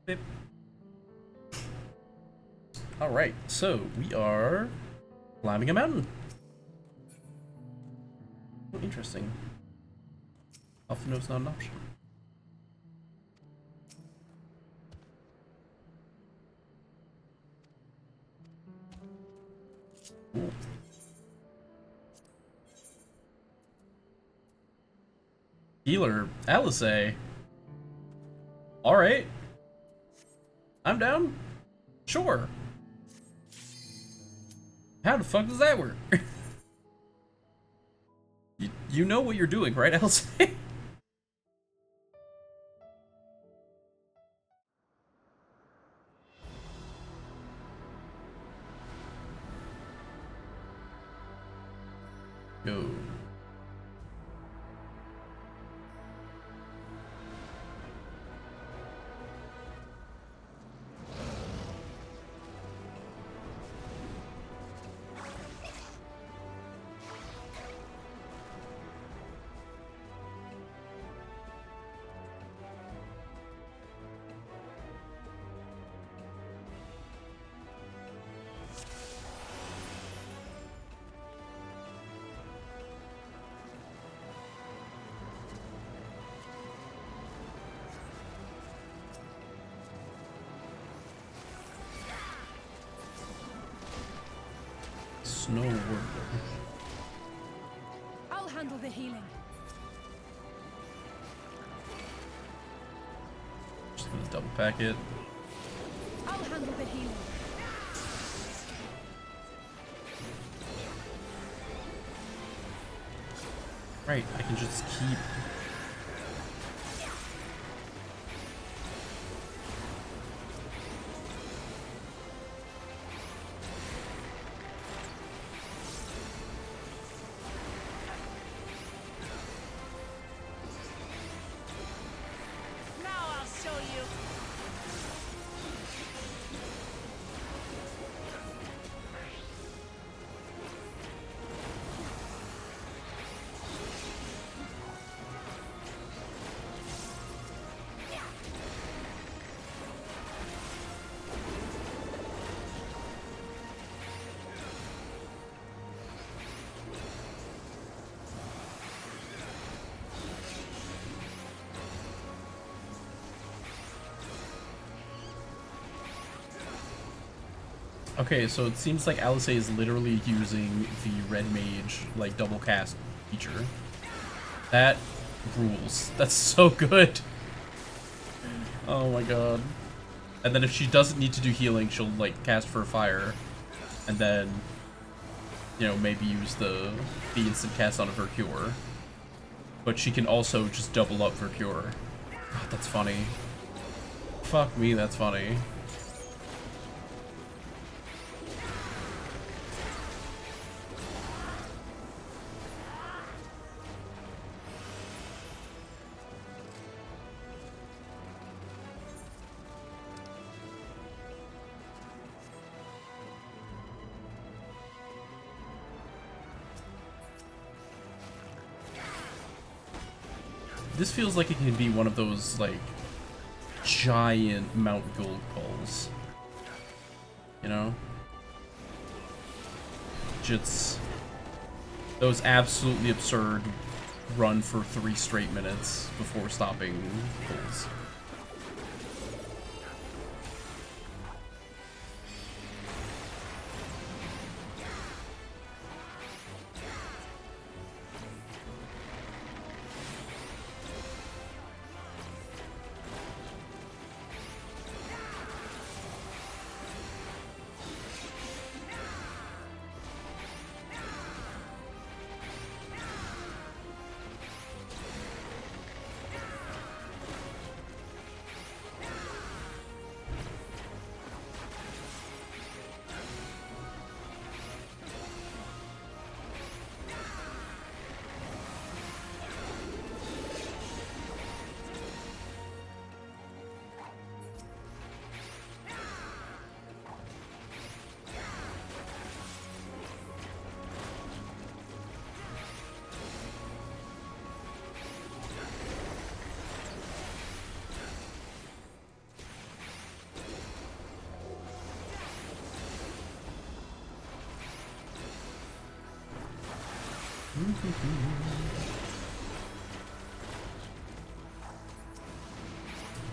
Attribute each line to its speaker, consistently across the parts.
Speaker 1: Bip. Alright, so we are climbing a mountain. Oh, interesting. Alpha node's not an option. Cool. Healer, Alice. Alright. I'm down. Sure. How the fuck does that work? you know what you're doing, right, Alice? Go. Snow.
Speaker 2: I'll handle the healing.
Speaker 1: Just gonna double pack it.
Speaker 2: I'll handle the healing.
Speaker 1: Right, I can just keep.
Speaker 2: Now I'll show you.
Speaker 1: Okay, so it seems like Alice is literally using the red mage like double cast feature. That rules. That's so good. Oh my god. And then if she doesn't need to do healing, she'll like cast for fire, and then, you know, maybe use the instant cast on a Vercure. But she can also just double up Vercure. God, that's funny. Fuck me, that's funny. This feels like it can be one of those, like, giant Mount Gold pulls. You know? Just those absolutely absurd run for 3 straight minutes before stopping pulls.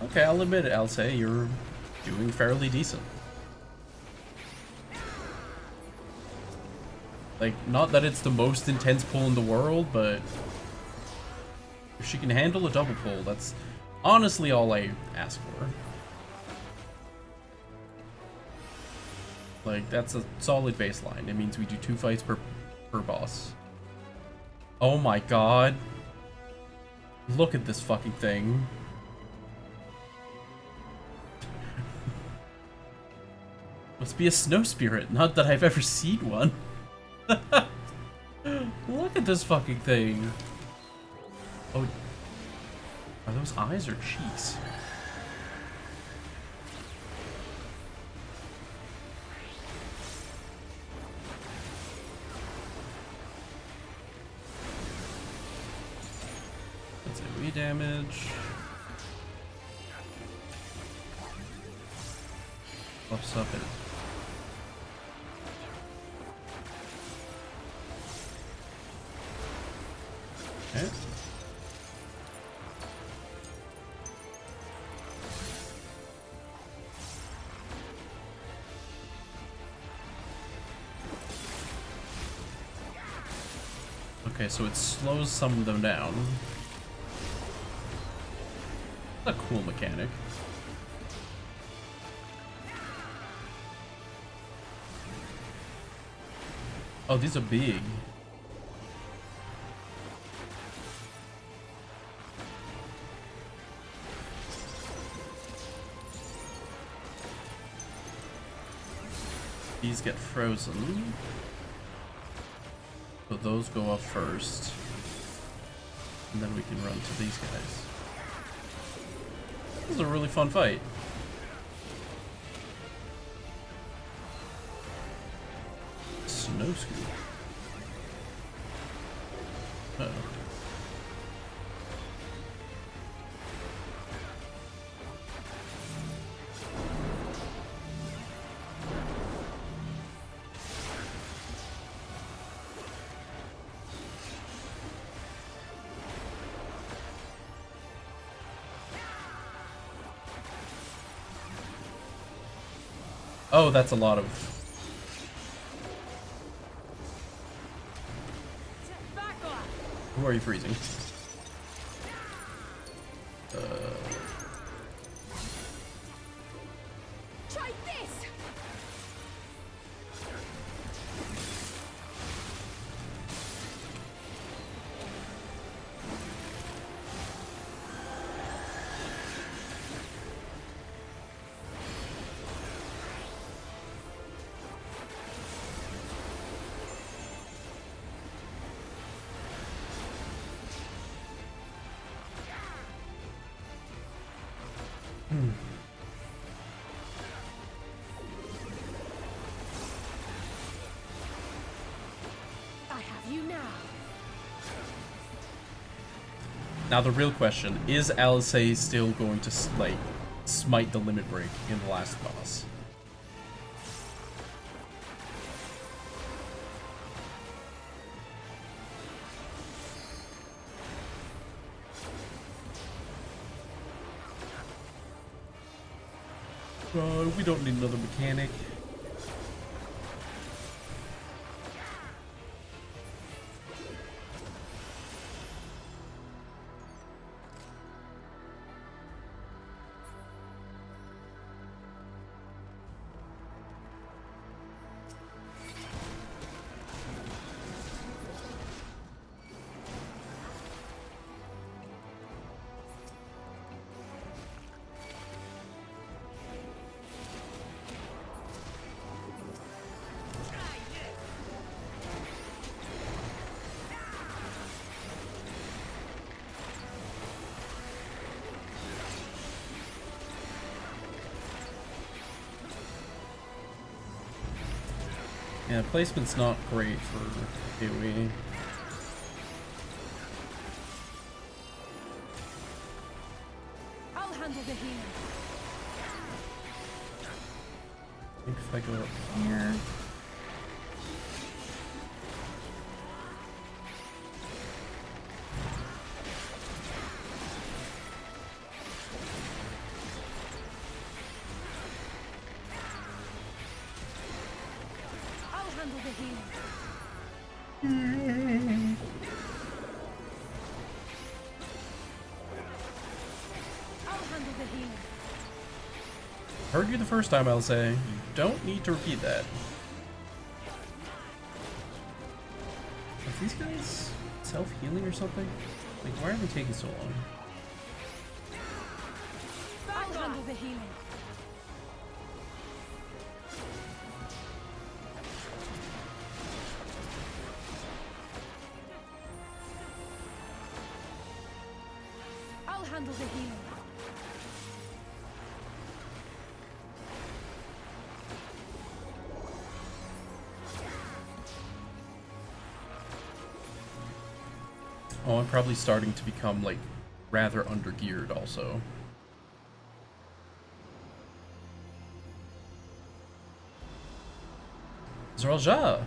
Speaker 1: Okay, I'll admit it, I'll say you're doing fairly decent. Like, not that it's the most intense pull in the world, but if she can handle a double pull, that's honestly all I ask for. Like, that's a solid baseline. It means we do 2 fights per boss. Oh my god. Look at this fucking thing. Must be a snow spirit, not that I've ever seen one. Look at this fucking thing. Oh, are those eyes or cheeks? That's AoE damage. Buffs up it. Okay. Okay, so it slows some of them down. That's a cool mechanic. Oh, these are big. These get frozen. So those go up first. And then we can run to these guys. This is a really fun fight. Snow scoop. Uh-oh. Oh, that's a lot of... Who are you freezing?
Speaker 2: Try this. I have you now.
Speaker 1: Now the real question, is Alisei still going to, like, smite the limit break in the last boss? We don't need another mechanic. Yeah, placement's not great for AoE.
Speaker 2: I'll handle the healing.
Speaker 1: I think if I go up here...
Speaker 2: handle the healing. I'll handle the healing.
Speaker 1: Heard you the first time, I'll say. You don't need to repeat that. Are these guys self-healing or something? Like, why are they taking so long?
Speaker 2: I'll handle the healing. I'll handle the healing.
Speaker 1: Oh, I'm probably starting to become, like, rather under-geared also. Zeralja!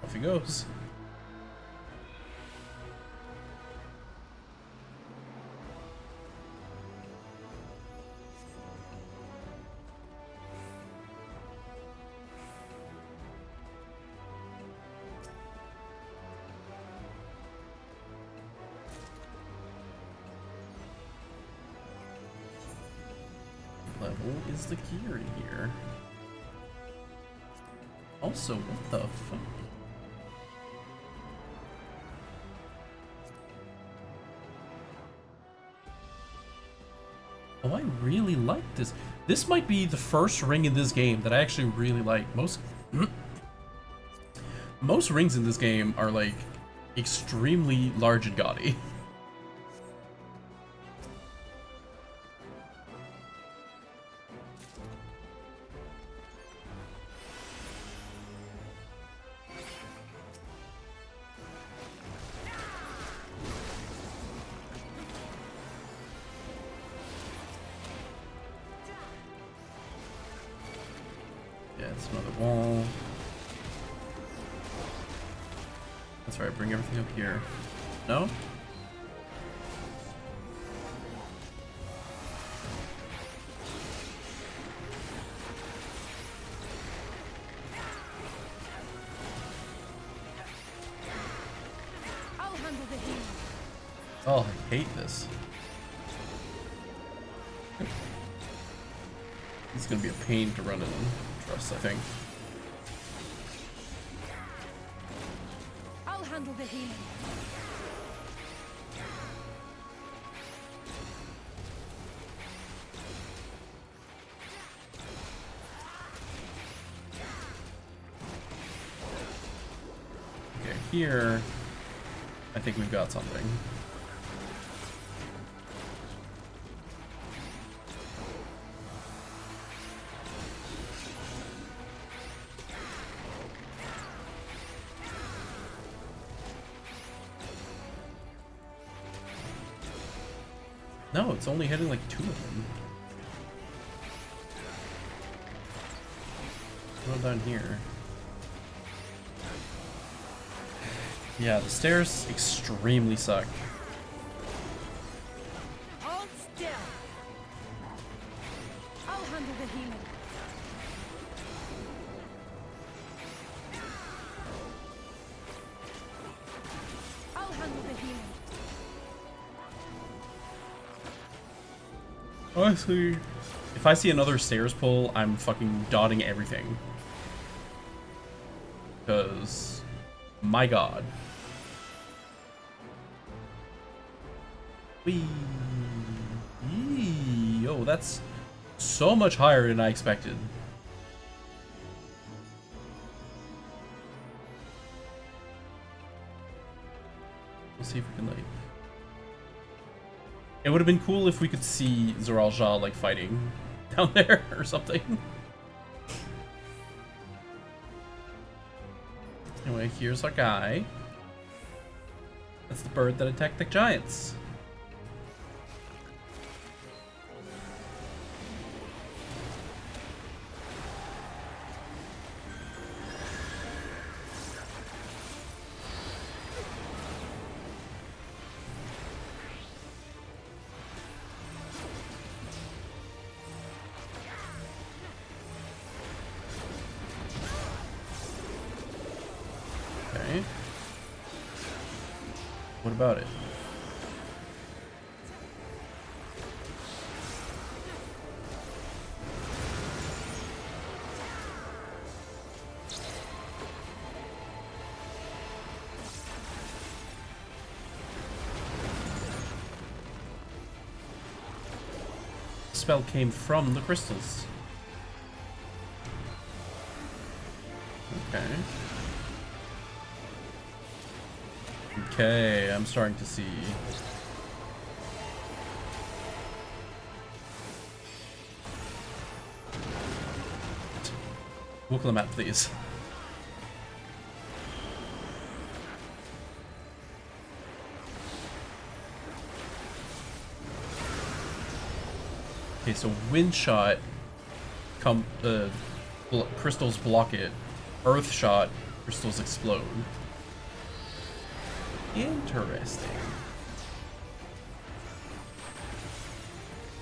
Speaker 1: Off he goes. Level is the gear in here. Also, what the fuck? Oh, I really like this. This might be the first ring in this game that I actually really like. Most rings in this game are like extremely large and gaudy. Yeah, it's another wall. That's right, bring everything up here. No?
Speaker 2: I'll handle the healing.
Speaker 1: Oh, I hate this. It's gonna be a pain to run in. Trust, I think.
Speaker 2: I'll handle the healing.
Speaker 1: Okay, here, I think we've got something. No, it's only hitting like 2 of them. Well down here. Yeah, the stairs extremely suck.
Speaker 2: Hold still. I'll handle the healing. I'll handle the healing.
Speaker 1: Honestly, if I see another stairs pull, I'm fucking dotting everything. Because, my god. Whee! Yo, that's so much higher than I expected. We'll see if we can, like... It would have been cool if we could see Zeralja, like, fighting down there or something. Anyway, here's our guy. That's the bird that attacked the giants. What about it? Spell came from the crystals. Okay. Okay, I'm starting to see. Look at the map, please. Okay, so wind shot, crystals block it. Earth shot, crystals explode. Interesting.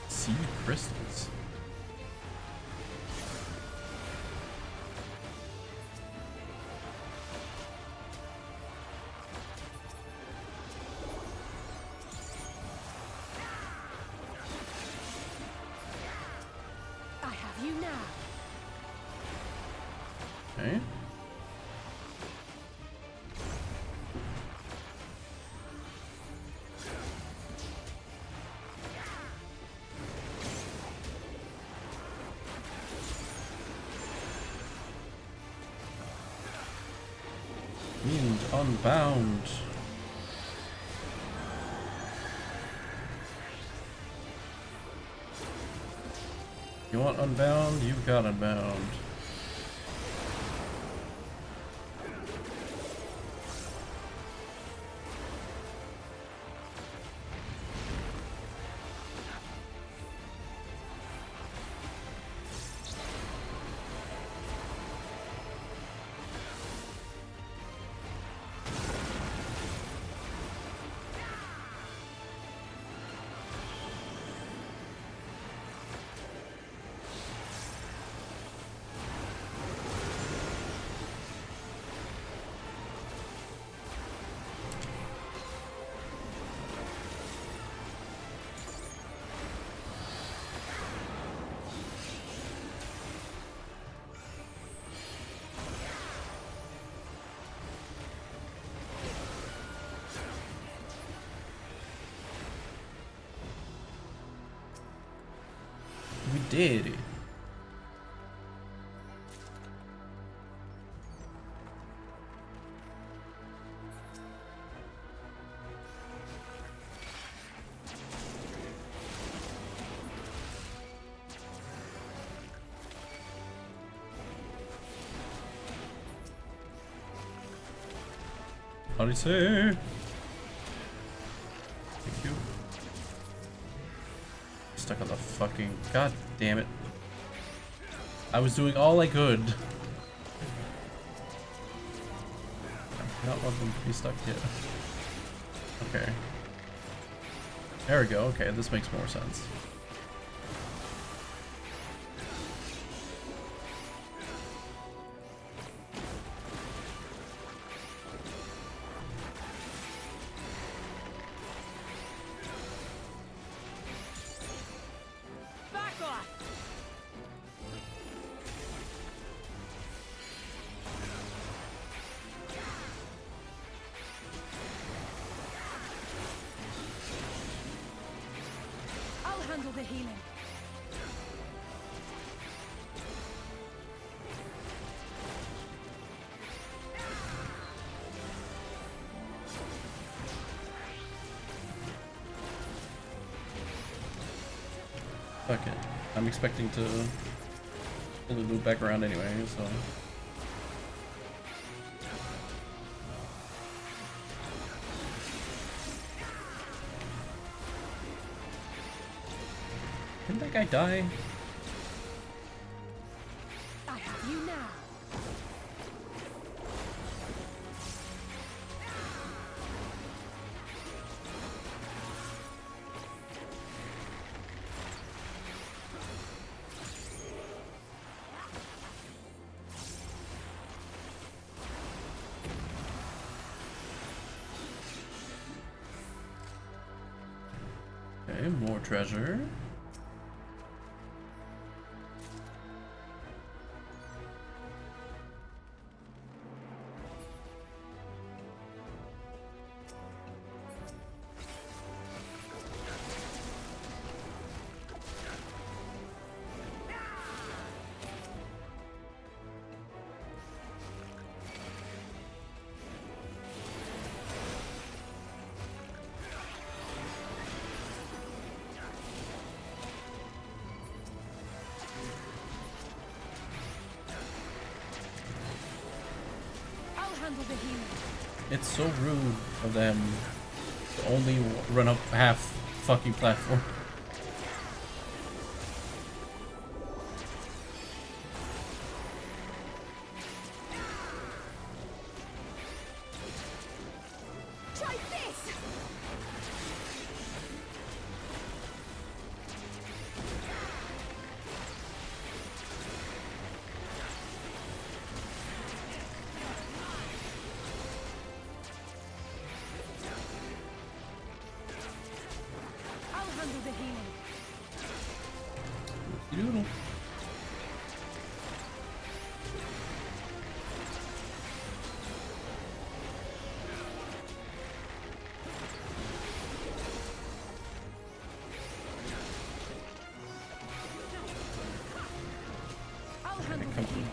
Speaker 1: Sea crystals. Okay. Wind unbound. You want unbound? You've got unbound. We did it. How do you say? Thank you. Stuck on the fucking... God damn it. I was doing all I could. I not want them to be stuck yet. Okay. There we go. Okay, this makes more sense.
Speaker 2: Handle the healing.
Speaker 1: Fuck it. I'm expecting to fully loop back around anyway, so... Didn't that guy die?
Speaker 2: I have you now.
Speaker 1: Okay, more treasure.
Speaker 2: Handle the healing.
Speaker 1: It's so rude of them to only run up half fucking platform.
Speaker 2: Try this. The healing.
Speaker 1: Doodle.
Speaker 2: I'll handle the healing.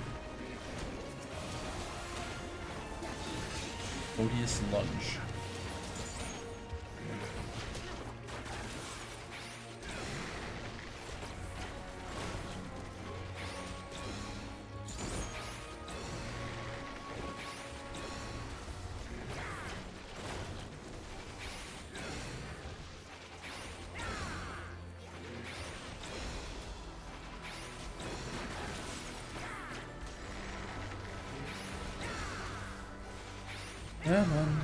Speaker 1: Odious lunge. Come on.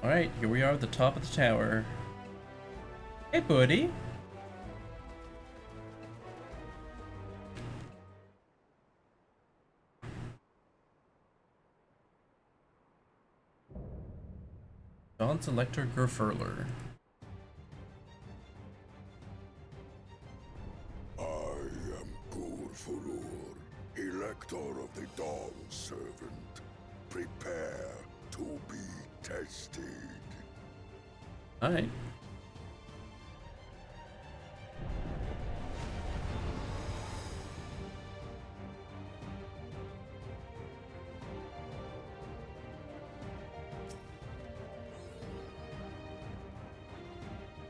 Speaker 1: Alright, here we are at the top of the tower. Hey, buddy. Dawn's Elector Gerfurler.
Speaker 3: I am Gerfurler, Elector of the Dawn Servant. Prepare to be tested.
Speaker 1: Alright.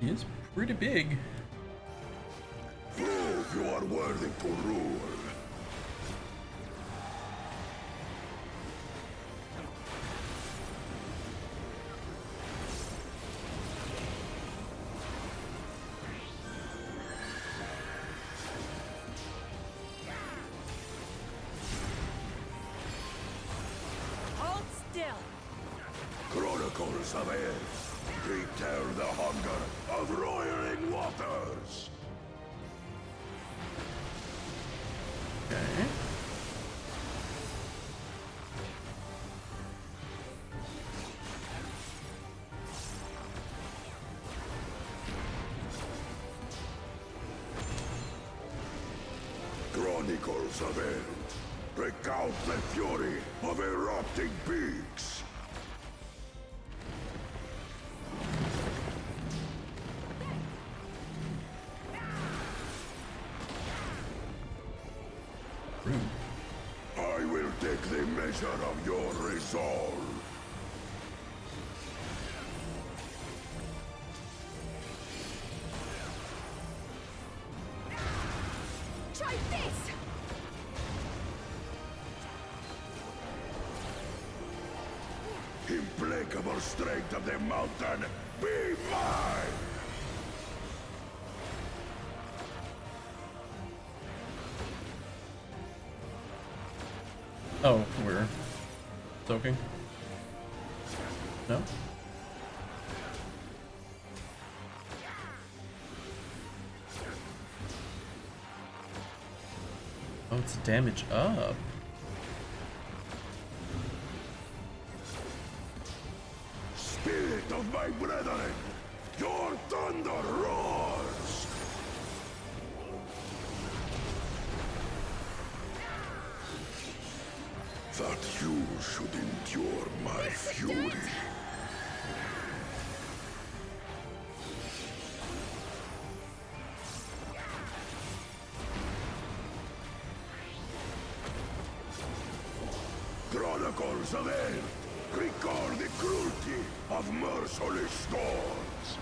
Speaker 1: He is pretty big.
Speaker 3: Prove you are worthy to rule.
Speaker 2: Hold still.
Speaker 3: Chronicles of Air. Retell the hunger of roiling waters.
Speaker 1: Okay.
Speaker 3: Chronicles of End. Recount the fury of erupting beaks. I will take the measure of your resolve.
Speaker 2: Try this.
Speaker 3: Implacable strength of the mountain, be mine!
Speaker 1: Oh, we're soaking? No? Oh, it's damage up.
Speaker 3: Spirit of my brethren, your thunder roars! That you should endure my fury. Chronicles of Earth record the cruelty of merciless storms.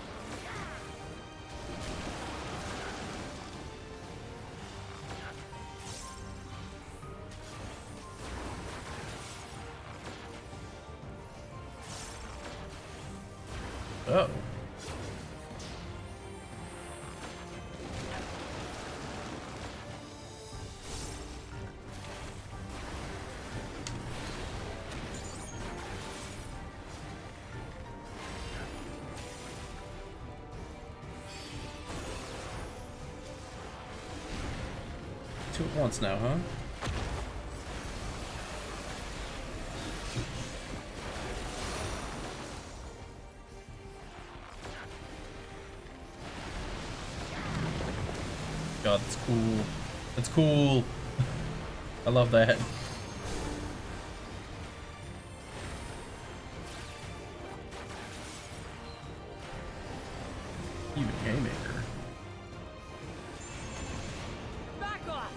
Speaker 1: Oh. Two at once now, huh? God, that's cool. That's cool. I love that. Even haymaker.
Speaker 2: Back off!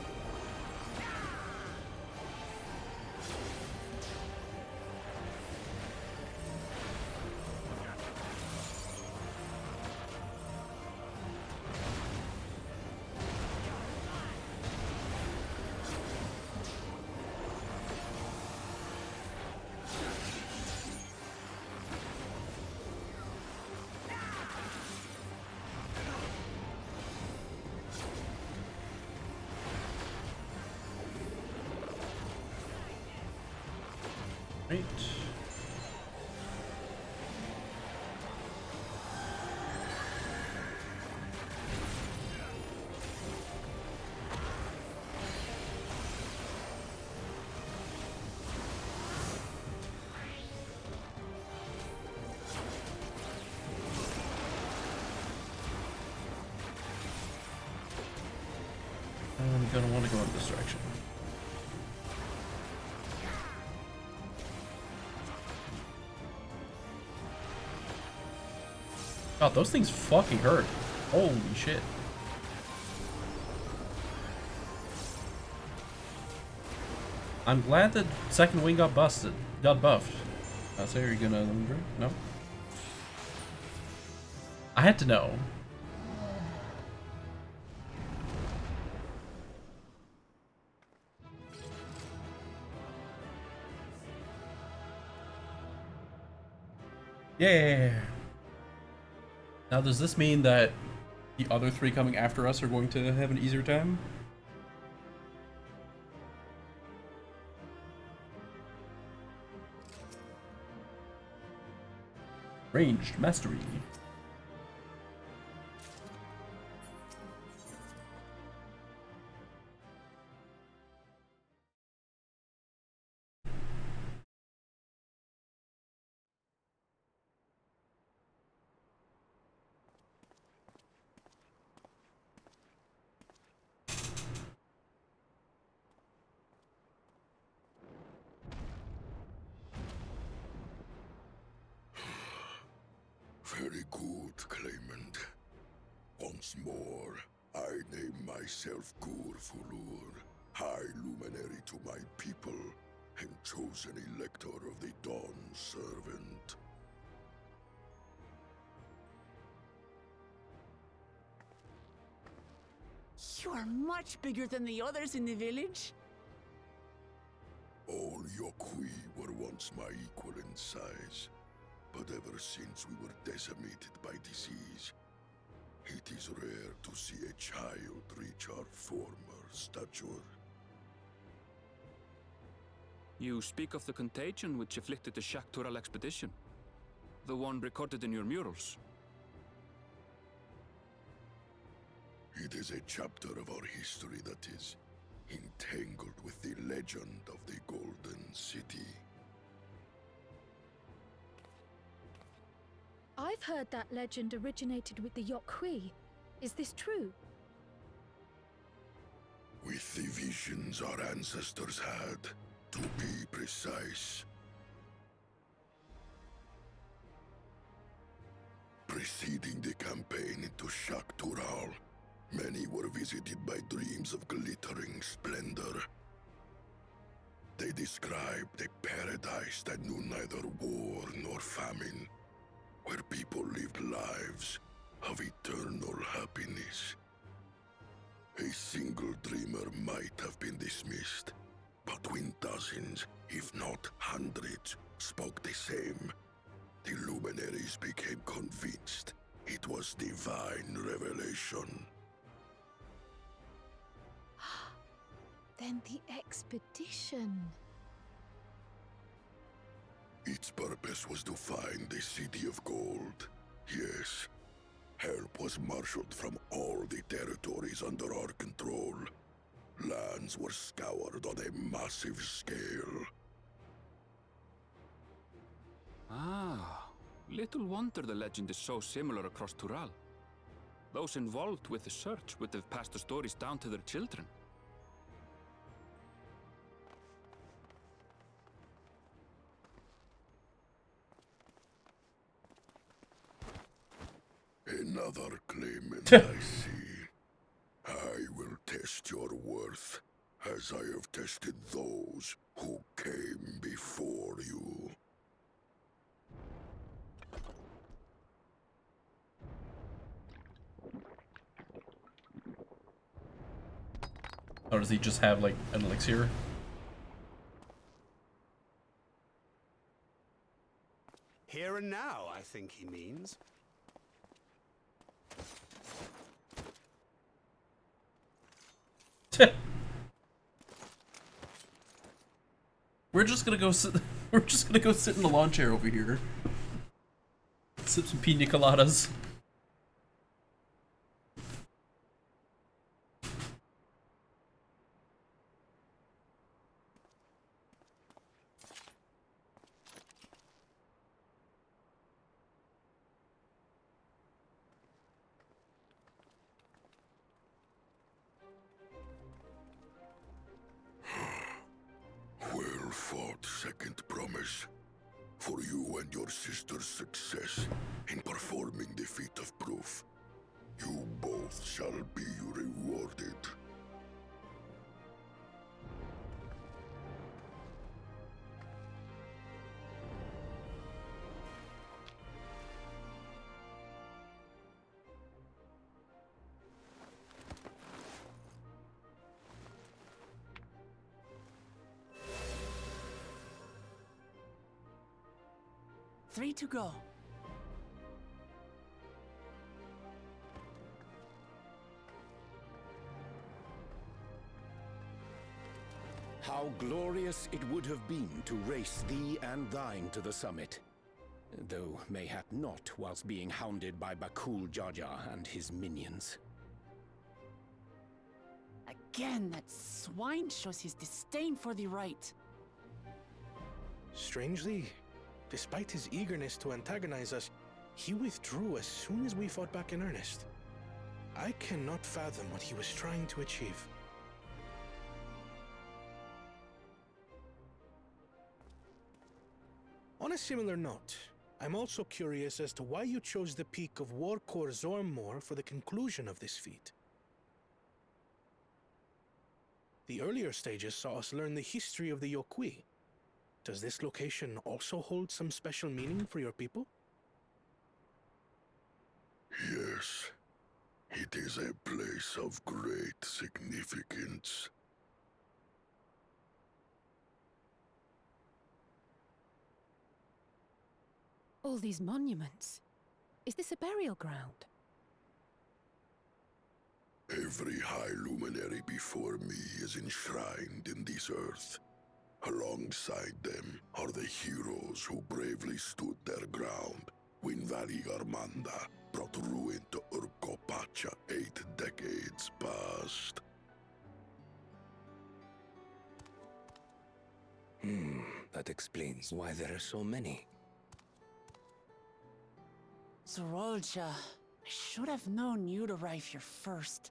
Speaker 1: Right. I'm gonna want to go in this direction. God, those things fucking hurt. Holy shit. I'm glad that second wing got buffed. I say, are you gonna let me drink? No? I had to know. Yeah. Now, does this mean that the other three coming after us are going to have an easier time? Ranged mastery.
Speaker 3: Very good, claimant. Once more, I name myself Gur Fulur, High Luminary to my people, and chosen Elector of the Dawn Servant.
Speaker 2: You're much bigger than the others in the village.
Speaker 3: All Yokui were once my equal in size, but ever since we were decimated by disease, it is rare to see a child reach our former stature.
Speaker 4: You speak of the contagion which afflicted the Shaktural expedition, the one recorded in your murals.
Speaker 3: It is a chapter of our history that is entangled with the legend of the Golden City.
Speaker 5: I've heard that legend originated with the Yokhui. Is this true?
Speaker 3: With the visions our ancestors had, to be precise. Preceding the campaign into Shaktural, many were visited by dreams of glittering splendor. They described a paradise that knew neither war nor famine, where people lived lives of eternal happiness. A single dreamer might have been dismissed, but when dozens, if not hundreds, spoke the same, the luminaries became convinced it was divine revelation.
Speaker 5: Then the expedition.
Speaker 3: Its purpose was to find the City of Gold. Yes, help was marshaled from all the territories under our control. Lands were scoured on a massive scale.
Speaker 4: Ah, little wonder the legend is so similar across Tural. Those involved with the search would have passed the stories down to their children.
Speaker 3: Another claimant, I see. I will test your worth, as I have tested those who came before you.
Speaker 1: Or does he just have, like, an elixir?
Speaker 6: Here and now, I think he means.
Speaker 1: We're just gonna go sit. We're just gonna go sit in the lawn chair over here. Sip some pina coladas.
Speaker 3: Well fought, second promise. For you and your sister's success in performing the feat of proof. You both shall be rewarded.
Speaker 2: Three to go.
Speaker 7: How glorious it would have been to race thee and thine to the summit. Though mayhap not whilst being hounded by Bakul Jaja and his minions.
Speaker 2: Again, that swine shows his disdain for the right.
Speaker 8: Strangely, despite his eagerness to antagonize us, he withdrew as soon as we fought back in earnest. I cannot fathom what he was trying to achieve. On a similar note, I'm also curious as to why you chose the peak of Warkor Zormor for the conclusion of this feat. The earlier stages saw us learn the history of the Yokhui. Does this location also hold some special meaning for your people?
Speaker 3: Yes, it is a place of great significance.
Speaker 5: All these monuments. Is this a burial ground?
Speaker 3: Every high luminary before me is enshrined in this earth. Alongside them are the heroes who bravely stood their ground when Vali Armanda brought ruin to Urkopacha 8 decades past.
Speaker 9: That explains why there are so many.
Speaker 2: Zorolja, I should have known you'd arrive here first.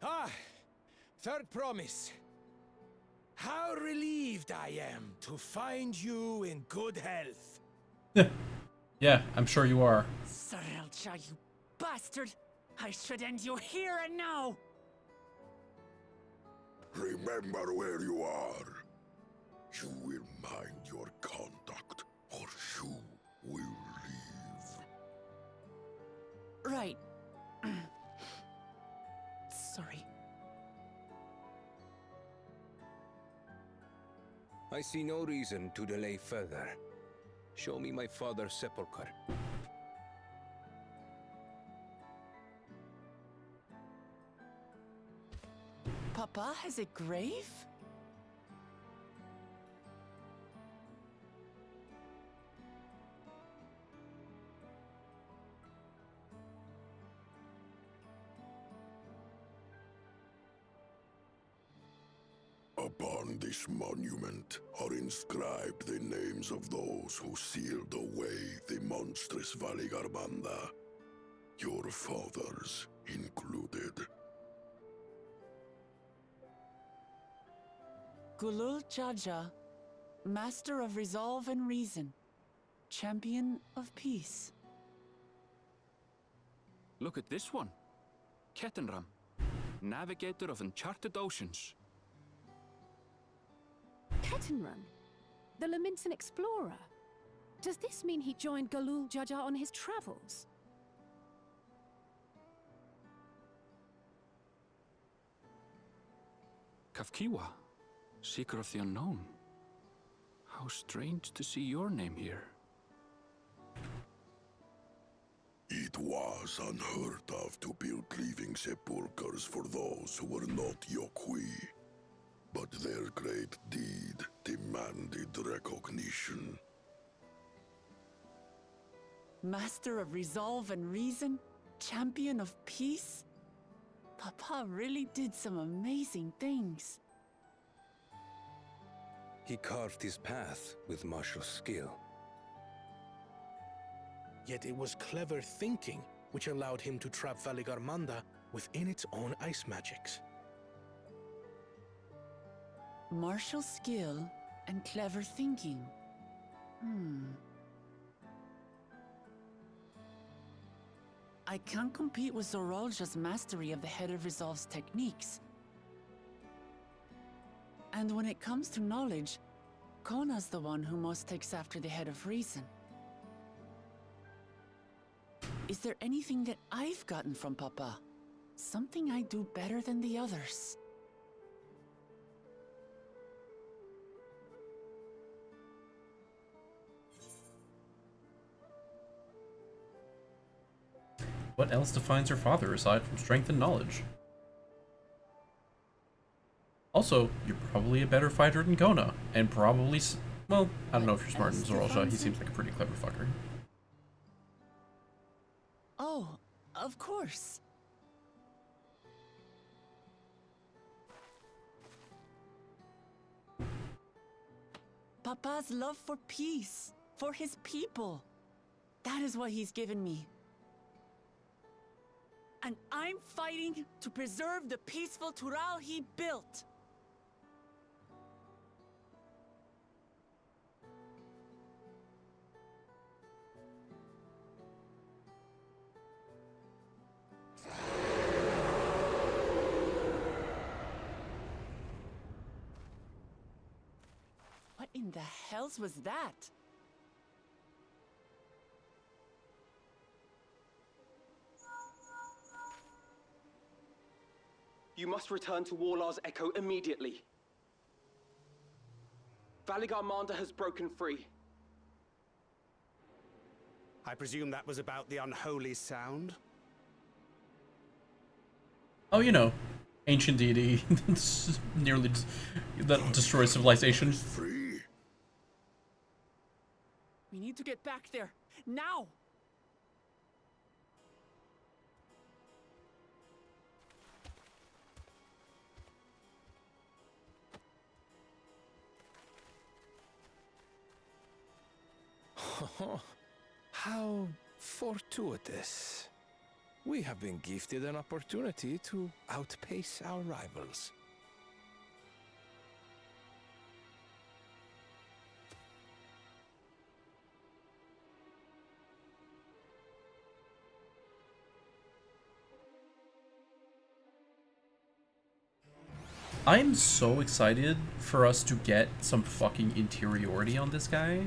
Speaker 7: Ah! Third promise. How relieved I am to find you in good health.
Speaker 1: Yeah, I'm sure you are.
Speaker 2: Zorolja, you bastard! I should end you here and now!
Speaker 3: Remember where you are. You will mind your conduct, or you will leave.
Speaker 2: Right. Sorry.
Speaker 9: I see no reason to delay further. Show me my father's sepulchre.
Speaker 2: Papa has a grave?
Speaker 3: Upon this monument are inscribed the names of those who sealed away the monstrous Valigarmanda, your fathers included.
Speaker 2: Gulul Jaja, Master of Resolve and Reason, Champion of Peace.
Speaker 4: Look at this one. Kettenram, Navigator of Uncharted Oceans.
Speaker 5: Kettenrun, the Laminsan explorer. Does this mean he joined Gulul Jaja on his travels?
Speaker 4: Kafkiwa, Seeker of the Unknown. How strange to see your name here.
Speaker 3: It was unheard of to build living sepulchres for those who were not Yokwi. But their great deed demanded recognition.
Speaker 2: Master of Resolve and Reason, Champion of Peace? Papa really did some amazing things.
Speaker 9: He carved his path with martial skill.
Speaker 8: Yet it was clever thinking which allowed him to trap Valigarmanda within its own ice magics.
Speaker 2: Martial skill and clever thinking. I can't compete with Zorolja's mastery of the Head of Resolve's techniques. And when it comes to knowledge, Kona's the one who most takes after the Head of Reason. Is there anything that I've gotten from Papa? Something I do better than the others?
Speaker 1: What else defines your father aside from strength and knowledge? Also, you're probably a better fighter than Kona, and probably, well, I don't know if you're smarter than Zorolja. He seems like a pretty clever fucker.
Speaker 2: Oh, of course. Papa's love for peace, for his people. That is what he's given me. And I'm fighting to preserve the peaceful Tural he built. What in the hells was that?
Speaker 10: You must return to Warlar's Echo immediately. Valigarmanda has broken free.
Speaker 6: I presume that was about the unholy sound?
Speaker 1: Oh, you know, ancient deity nearly that destroys civilization.
Speaker 3: Free.
Speaker 2: We need to get back there. Now!
Speaker 9: How fortuitous. We have been gifted an opportunity to outpace our rivals.
Speaker 1: I'm so excited for us to get some fucking interiority on this guy.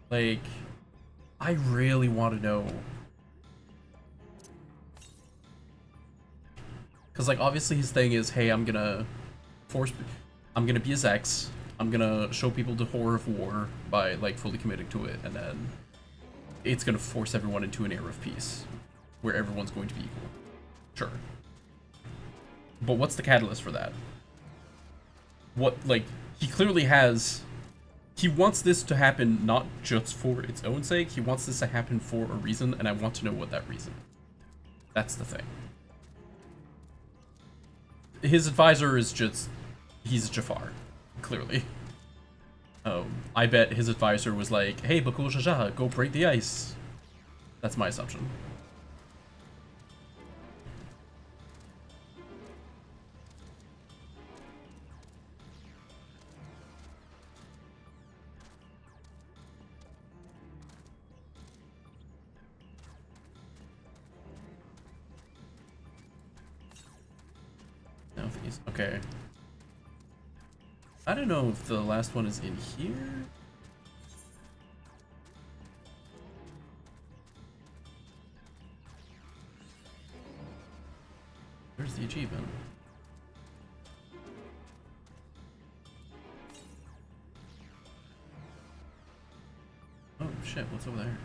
Speaker 1: Like, I really want to know. Because, like, obviously his thing is, hey, I'm gonna be his ex. I'm gonna show people the horror of war by, like, fully committing to it. And then it's gonna force everyone into an era of peace where everyone's going to be equal. Sure. But what's the catalyst for that? What, like, he clearly has... He wants this to happen not just for its own sake, he wants this to happen for a reason, and I want to know what that reason is. That's the thing. His advisor is just... He's Jafar, clearly. I bet his advisor was like, hey, Bakul Jaja, go break the ice. That's my assumption. Okay. I don't know if the last one is in here. Where's the achievement? Oh shit, what's over there?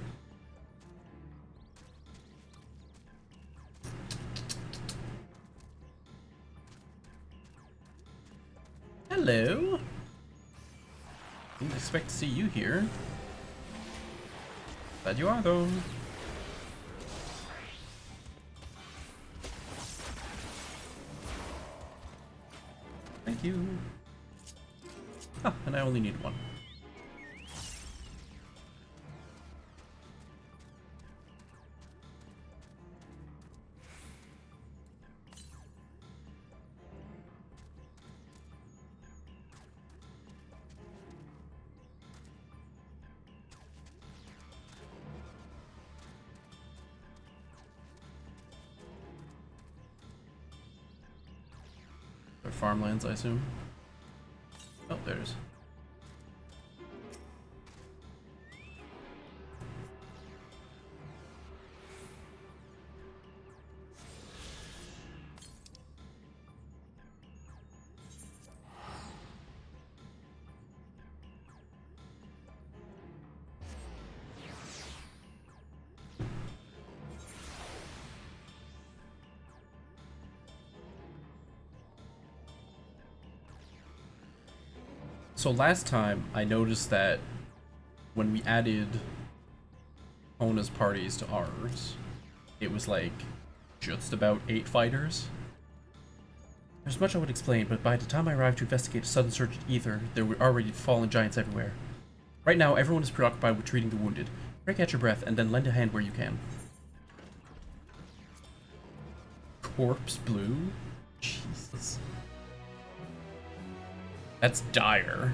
Speaker 1: Hello. Didn't expect to see you here. Glad you are, though. Thank you. Ah, and I only need one. Farmlands, I assume. Oh, there's. So last time, I noticed that when we added Hona's parties to ours, it was like just about 8 fighters. There's much I would explain, but by the time I arrived to investigate a sudden surge in ether, there were already fallen giants everywhere. Right now, everyone is preoccupied with treating the wounded. Try to catch your breath and then lend a hand where you can. Corpse blue? Jesus. That's dire.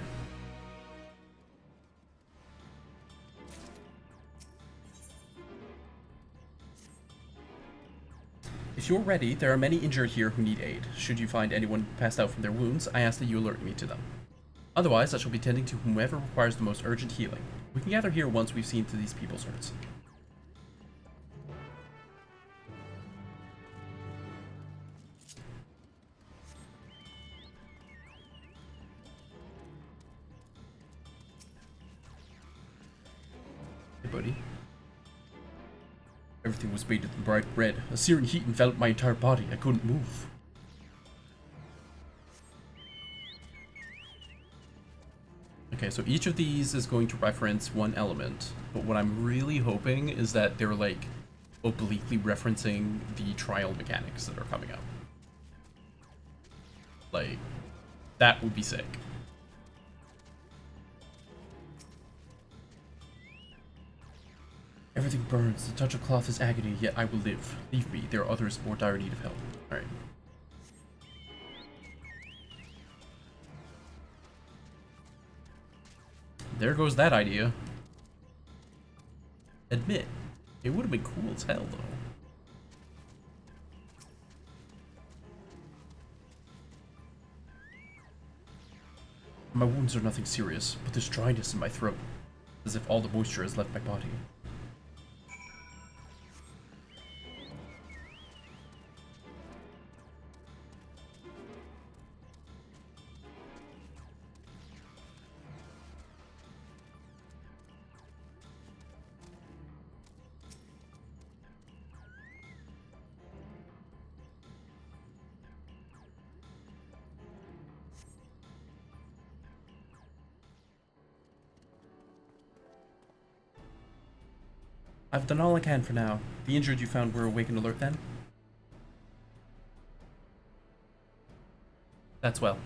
Speaker 1: If you're ready, there are many injured here who need aid. Should you find anyone passed out from their wounds, I ask that you alert me to them. Otherwise, I shall be tending to whomever requires the most urgent healing. We can gather here once we've seen to these people's hurts. Hey, buddy. Everything was bathed in bright red. A searing heat enveloped my entire body. I couldn't move. I Okay, so each of these is going to reference one element, but what I'm really hoping is that they're like obliquely referencing the trial mechanics that are coming up. Like, that would be sick. Everything burns. The touch of cloth is agony, yet I will live. Leave me. There are others more dire need of help. Alright. There goes that idea. Admit, it would have been cool as hell, though. My wounds are nothing serious, but there's dryness in my throat, as if all the moisture has left my body. I've done all I can for now. The injured you found were awake and alert then? That's well.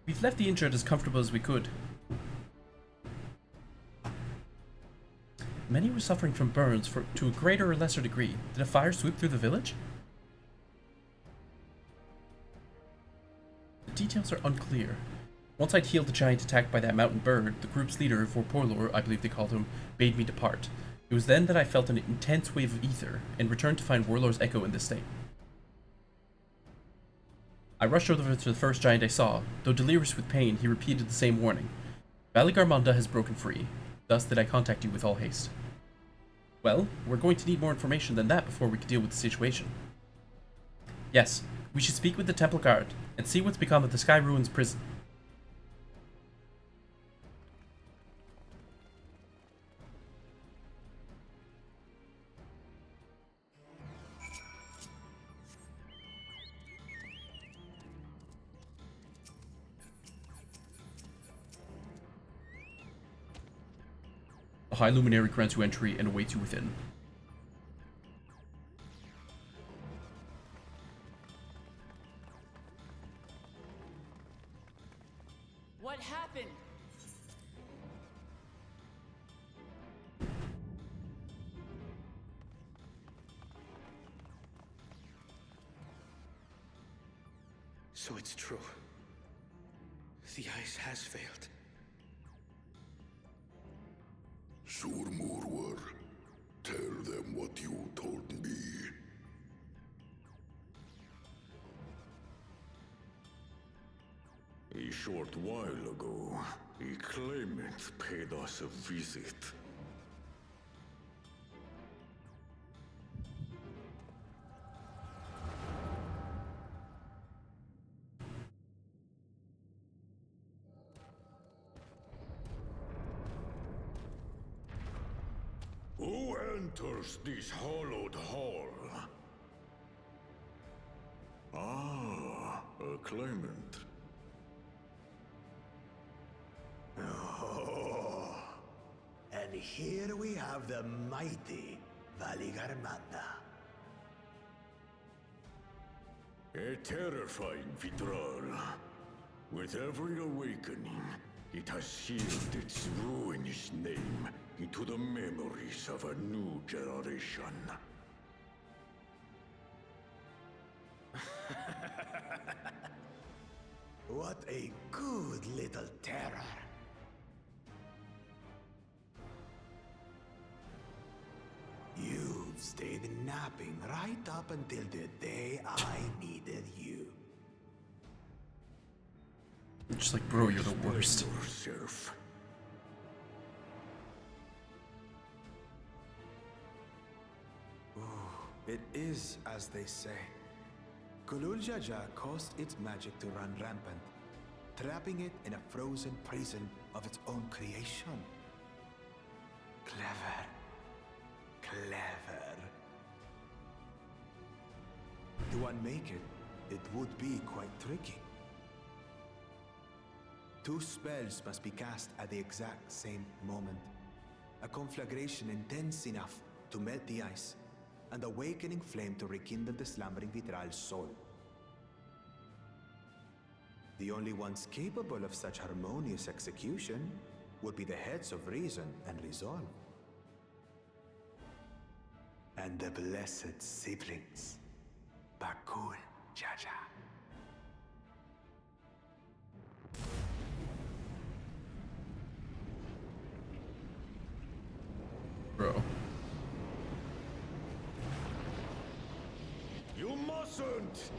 Speaker 1: We've left the injured as comfortable as we could. Many were suffering from burns to a greater or lesser degree. Did a fire sweep through the village? Details are unclear. Once I'd healed the giant attacked by that mountain bird, the group's leader, Vorporlor, I believe they called him, bade me depart. It was then that I felt an intense wave of ether, and returned to find Warlord's echo in this state. I rushed over to the first giant I saw. Though delirious with pain, he repeated the same warning. Valley Garmonda has broken free. Thus did I contact you with all haste. Well, we're going to need more information than that before we can deal with the situation. Yes, we should speak with the Temple Guard, and see what's become of the Sky Ruins prison. A high luminary grants you entry and awaits you within.
Speaker 2: What happened?
Speaker 8: So it's true. The ice has failed.
Speaker 3: Surmurwar, tell them what you told me.
Speaker 11: A short while ago, a claimant paid us a visit. Who enters this hallowed hall? Ah, a claimant.
Speaker 6: Oh, and here we have the mighty Valley Garmonda.
Speaker 11: A terrifying Vidral. With every awakening, it has sealed its ruinous name into the memories of a new generation.
Speaker 6: What a good little terror. You've stayed napping right up until the day I needed you.
Speaker 1: Just like, bro, you're the worst.
Speaker 11: Yourself.
Speaker 12: It is as they say. Gulul Jaja caused its magic to run rampant, trapping it in a frozen prison of its own creation. Clever. Clever. To unmake it, it would be quite tricky. 2 spells must be cast at the exact same moment. A conflagration intense enough to melt the ice, and awakening flame to rekindle the slumbering Vitral's soul. The only ones capable of such harmonious execution would be the heads of reason and resolve. And the blessed siblings, Bakul Jaja.
Speaker 1: Bro.
Speaker 11: You mustn't!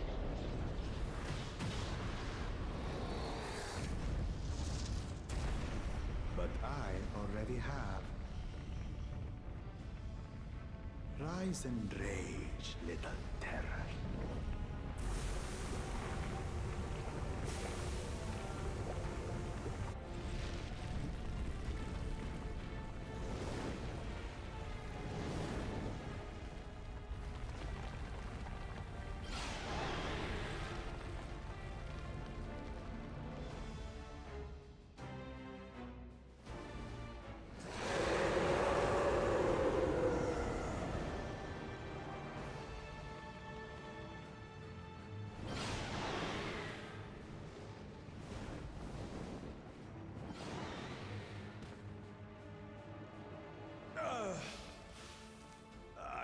Speaker 12: But I already have. Rise and rage, little terror.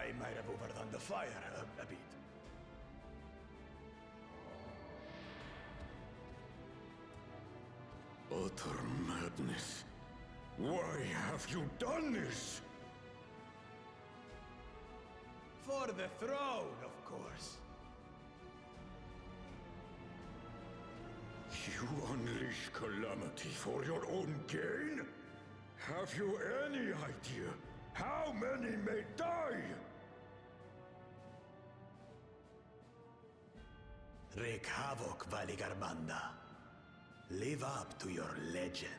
Speaker 6: I might have overdone the fire a bit.
Speaker 11: Utter madness. Why have you done this?
Speaker 6: For the throne, of course.
Speaker 11: You unleash calamity for your own gain? Have you any idea how many may die?
Speaker 6: Wreak havoc, Valigarmanda. Live up to your legend.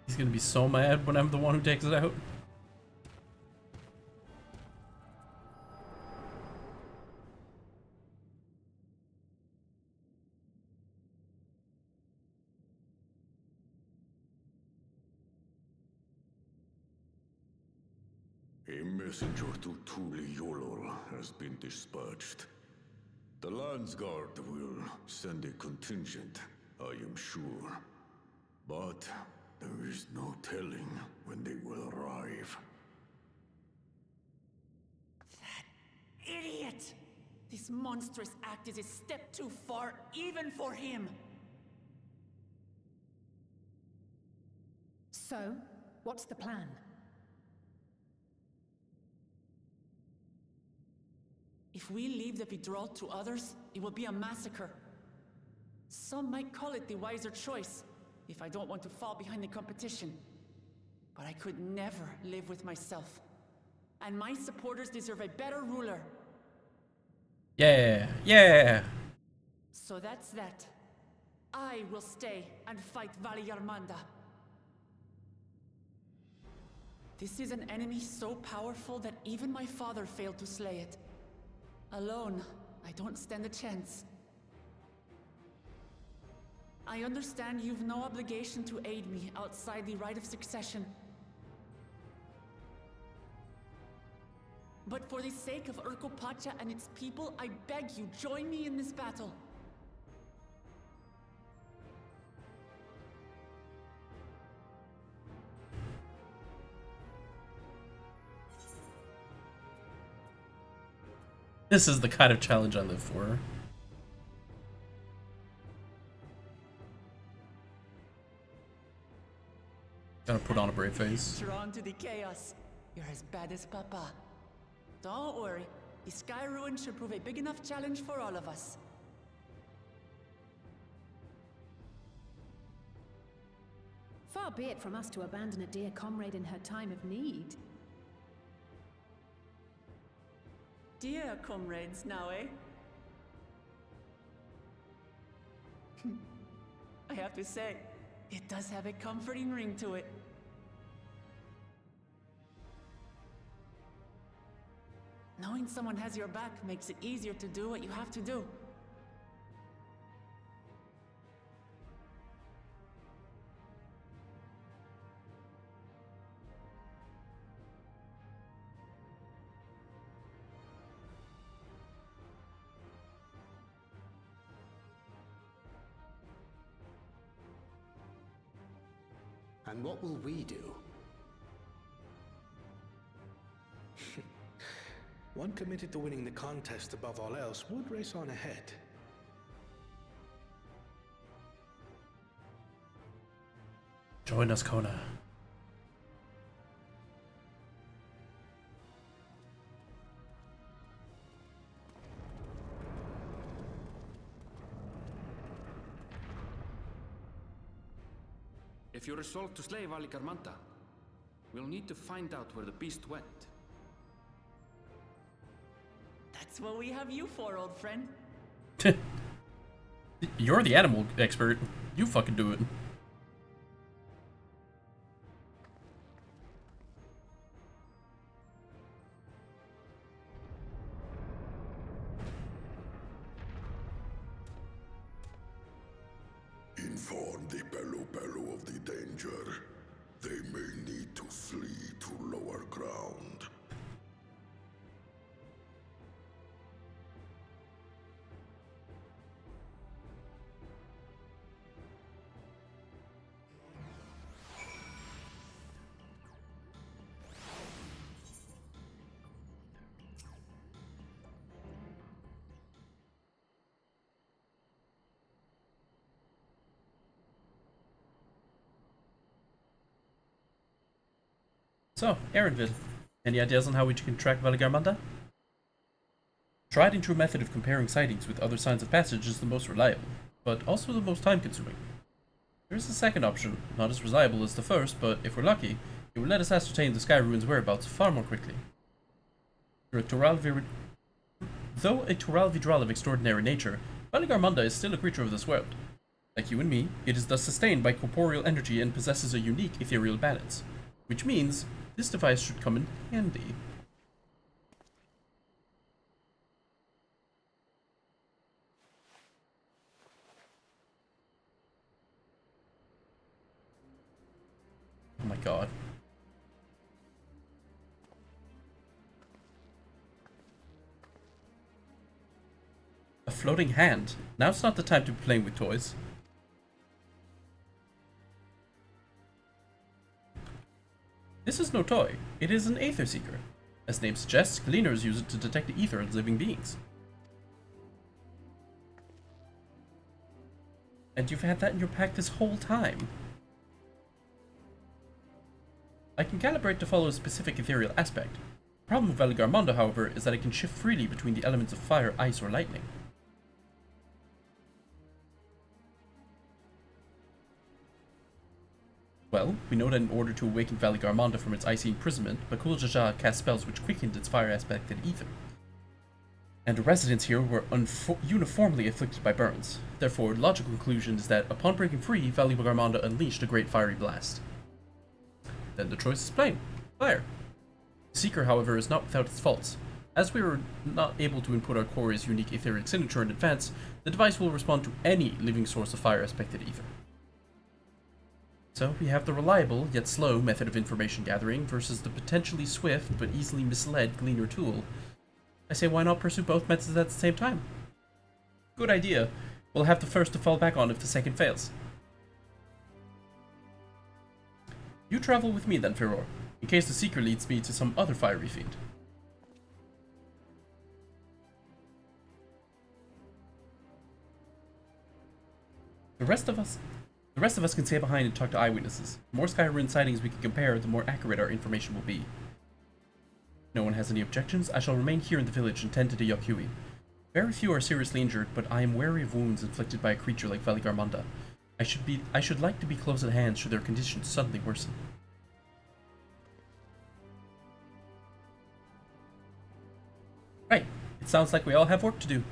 Speaker 1: He's gonna be so mad when I'm the one who takes it out.
Speaker 11: A messenger to Tuli Yolor has been dispatched. The Landsguard will send a contingent, I am sure. But there is no telling when they will arrive.
Speaker 2: Idiot! This monstrous act is a step too far, even for him.
Speaker 5: So, what's the plan?
Speaker 2: If we leave the Vidral to others, it will be a massacre. Some might call it the wiser choice, if I don't want to fall behind the competition. But I could never live with myself. And my supporters deserve a better ruler.
Speaker 1: Yeah, yeah.
Speaker 2: So that's that. I will stay and fight Valigarmanda. This is an enemy so powerful that even my father failed to slay it. Alone, I don't stand a chance. I understand you've no obligation to aid me outside the right of succession. But for the sake of Urkopacha and its people, I beg you, join me in this battle.
Speaker 1: This is the kind of challenge I live for. Gotta put on a brave face.
Speaker 2: Drawn to the chaos. You're as bad as Papa. Don't worry. The Sky Ruin should prove a big enough challenge for all of us.
Speaker 5: Far be it from us to abandon a dear comrade in her time of need.
Speaker 2: Dear comrades now, eh? I have to say, it does have a comforting ring to it. Knowing someone has your back makes it easier to do what you have to do.
Speaker 6: And what will we do?
Speaker 8: One committed to winning the contest above all else would race on ahead.
Speaker 1: Join us, Kona.
Speaker 4: If you're resolved to slay Valigarmanta, we'll need to find out where the beast went.
Speaker 2: That's what we have you for, old friend.
Speaker 1: You're the animal expert. You fucking do it.
Speaker 3: Inform the Bello of the danger. They may need to flee to lower ground.
Speaker 1: So, Aaronville, any ideas on how we can track Valigarmanda? Tried and true method of comparing sightings with other signs of passage is the most reliable, but also the most time-consuming. There is a second option, not as reliable as the first, but if we're lucky, it will let us ascertain the Sky Ruin's whereabouts far more quickly. Though a Tural Vidral of extraordinary nature, Valigarmanda is still a creature of this world. Like you and me, it is thus sustained by corporeal energy and possesses a unique ethereal balance, which means this device should come in handy. Oh my god. A floating hand. Now's not the time to be playing with toys. This is no toy. It is an Aether Seeker. As the name suggests, Gleaners use it to detect the ether of living beings. And you've had that in your pack this whole time. I can calibrate to follow a specific ethereal aspect. The problem with Valigarmanda, however, is that it can shift freely between the elements of fire, ice, or lightning. Well, we know that in order to awaken Valigarmanda from its icy imprisonment, Bakul Jaja cast spells which quickened its fire aspect and ether. And the residents here were uniformly afflicted by burns. Therefore, the logical conclusion is that upon breaking free, Valigarmanda unleashed a great fiery blast. Then the choice is plain: fire. The Seeker, however, is not without its faults. As we were not able to input our Quarry's unique etheric signature in advance, the device will respond to any living source of fire-aspected ether. So, we have the reliable, yet slow, method of information gathering versus the potentially swift, but easily misled Gleaner tool. I say, why not pursue both methods at the same time? Good idea. We'll have the first to fall back on if the second fails. You travel with me then, Furor, in case the Seeker leads me to some other fiery fiend. The rest of us can stay behind and talk to eyewitnesses. The more Skyrim sightings we can compare, the more accurate our information will be. If no one has any objections, I shall remain here in the village and tend to the Yokui. Very few are seriously injured, but I am wary of wounds inflicted by a creature like Valigarmanda. I should like to be close at hand should their conditions suddenly worsen. Right. It sounds like we all have work to do.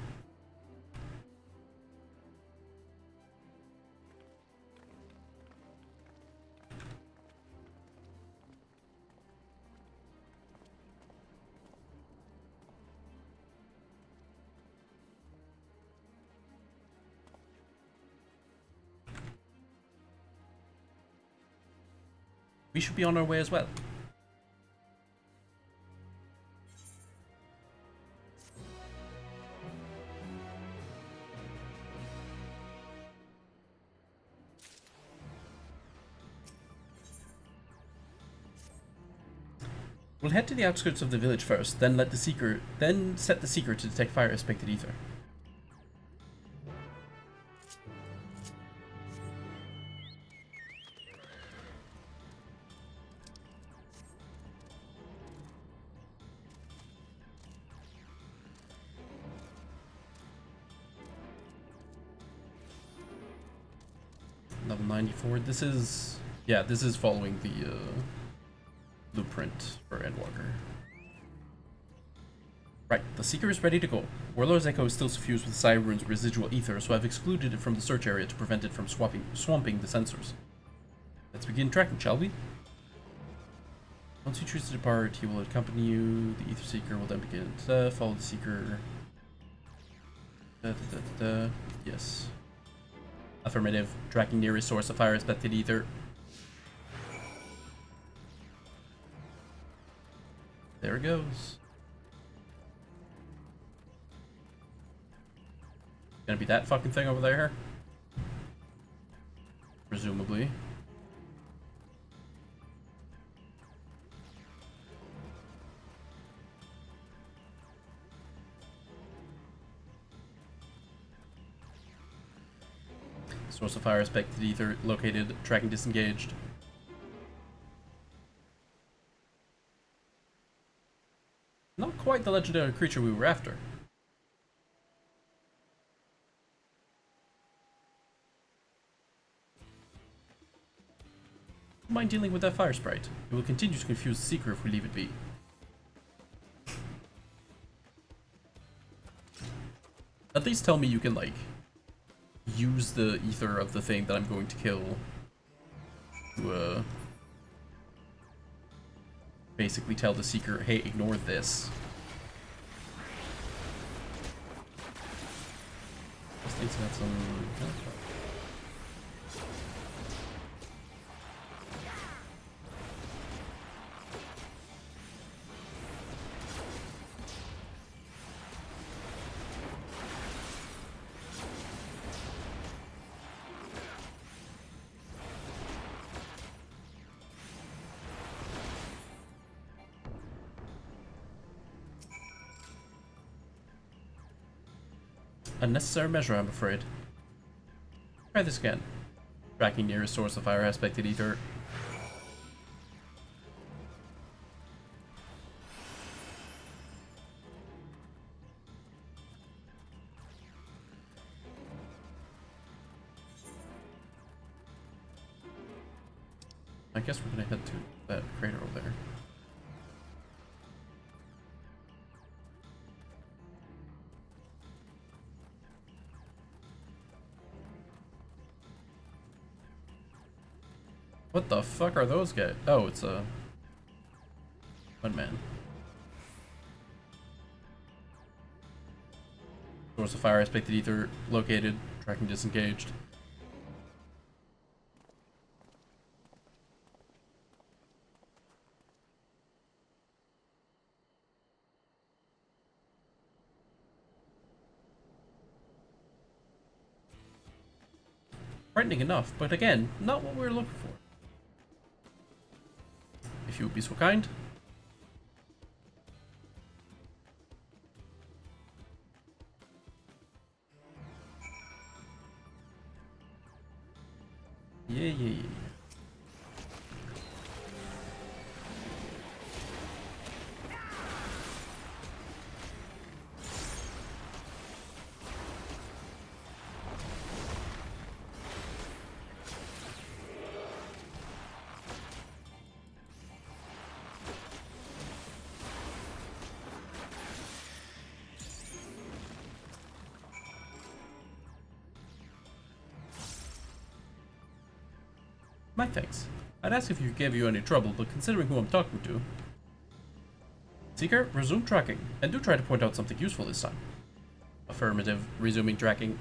Speaker 1: we should be on our way as well. We'll head to the outskirts of the village first, then set the seeker to detect fire aspected ether. Level 94. This is following the blueprint for Endwalker. Right, the Seeker is ready to go. Warlord's Echo is still suffused with Cyrune's residual ether, so I've excluded it from the search area to prevent it from swamping the sensors. Let's begin tracking, shall we? Once you choose to depart, he will accompany you. The Ether Seeker will then begin to follow the Seeker. Yes. Affirmative. Tracking nearest source of fire aspected ether. There it goes. Gonna be that fucking thing over there? Presumably. Source of fire aspected ether located. Tracking disengaged. Not quite the legendary creature we were after. Don't mind dealing with that fire sprite. It will continue to confuse the Seeker if we leave it be. At least tell me you can, like, use the ether of the thing that I'm going to kill to, basically tell the Seeker, hey, ignore this. This thing's got some... Unnecessary measure, I'm afraid. Try this again. Tracking nearest source of fire aspected ether. I guess we're gonna head to that crater over there. What the fuck are those guys? Oh, it's a one man. Source of fire aspected ether located. Tracking disengaged. Frightening enough, but again, not what we were looking for. If you would be so kind. Yeah. My thanks. I'd ask if it gave you any trouble, but considering who I'm talking to... Seeker, resume tracking, and do try to point out something useful this time. Affirmative, resuming tracking.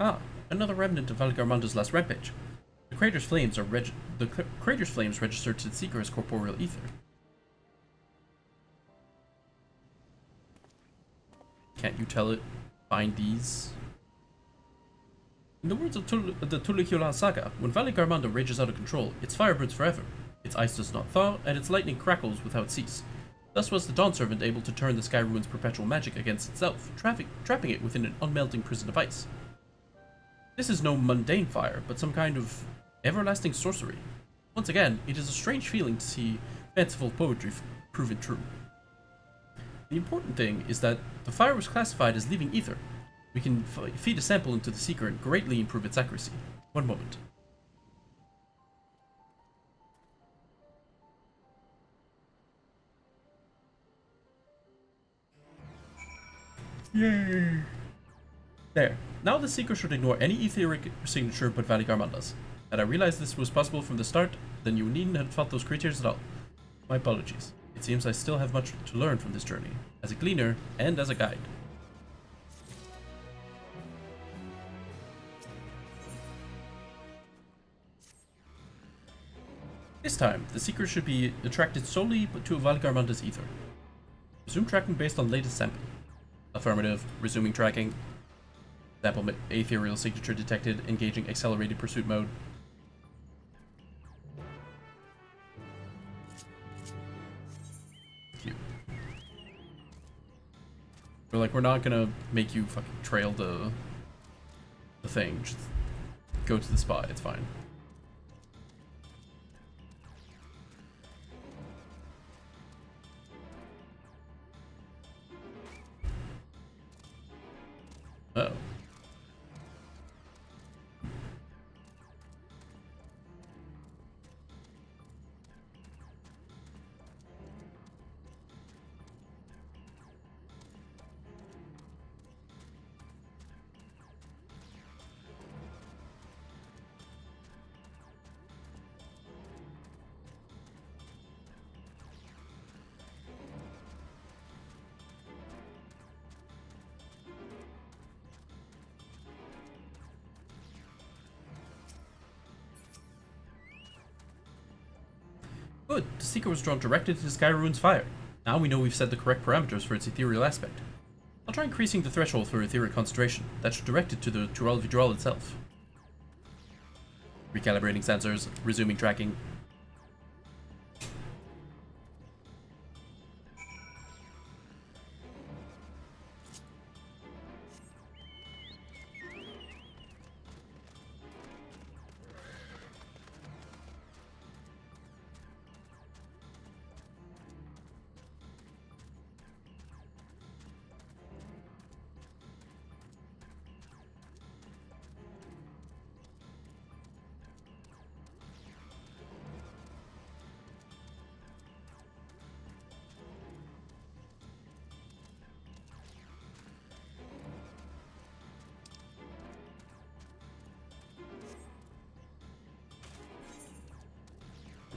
Speaker 1: Ah, another remnant of Valigarmanda's last rampage. The crater's flames registered to the Seeker as corporeal ether. Can't you tell it? Find these. In the words of the Tulikyolan saga, when Valigarmanda rages out of control, its fire burns forever. Its ice does not thaw, and its lightning crackles without cease. Thus was the Dawn Servant able to turn the Sky Ruin's perpetual magic against itself, trapping it within an unmelting prison of ice. This is no mundane fire, but some kind of everlasting sorcery. Once again, it is a strange feeling to see fanciful poetry proven true. The important thing is that the fire was classified as leaving ether. We can feed a sample into the Seeker and greatly improve its accuracy. One moment. Yay! There. Now the Seeker should ignore any etheric signature but Valigarmanda's. Had I realized this was possible from the start, then you needn't have fought those creatures at all. My apologies. It seems I still have much to learn from this journey, as a gleaner and as a guide. This time, the Seeker should be attracted solely to Valigarmanda's ether. Resume tracking based on latest sample. Affirmative. Resuming tracking. Sample ethereal signature detected. Engaging accelerated pursuit mode. Cute. We're not gonna make you fucking trail the thing. Just go to the spot. It's fine. Uh-oh. Good, the Seeker was drawn directly to the Sky Ruin's fire. Now we know we've set the correct parameters for its ethereal aspect. I'll try increasing the threshold for ethereal concentration. That should direct it to the Tural Vidral itself. Recalibrating sensors, resuming tracking.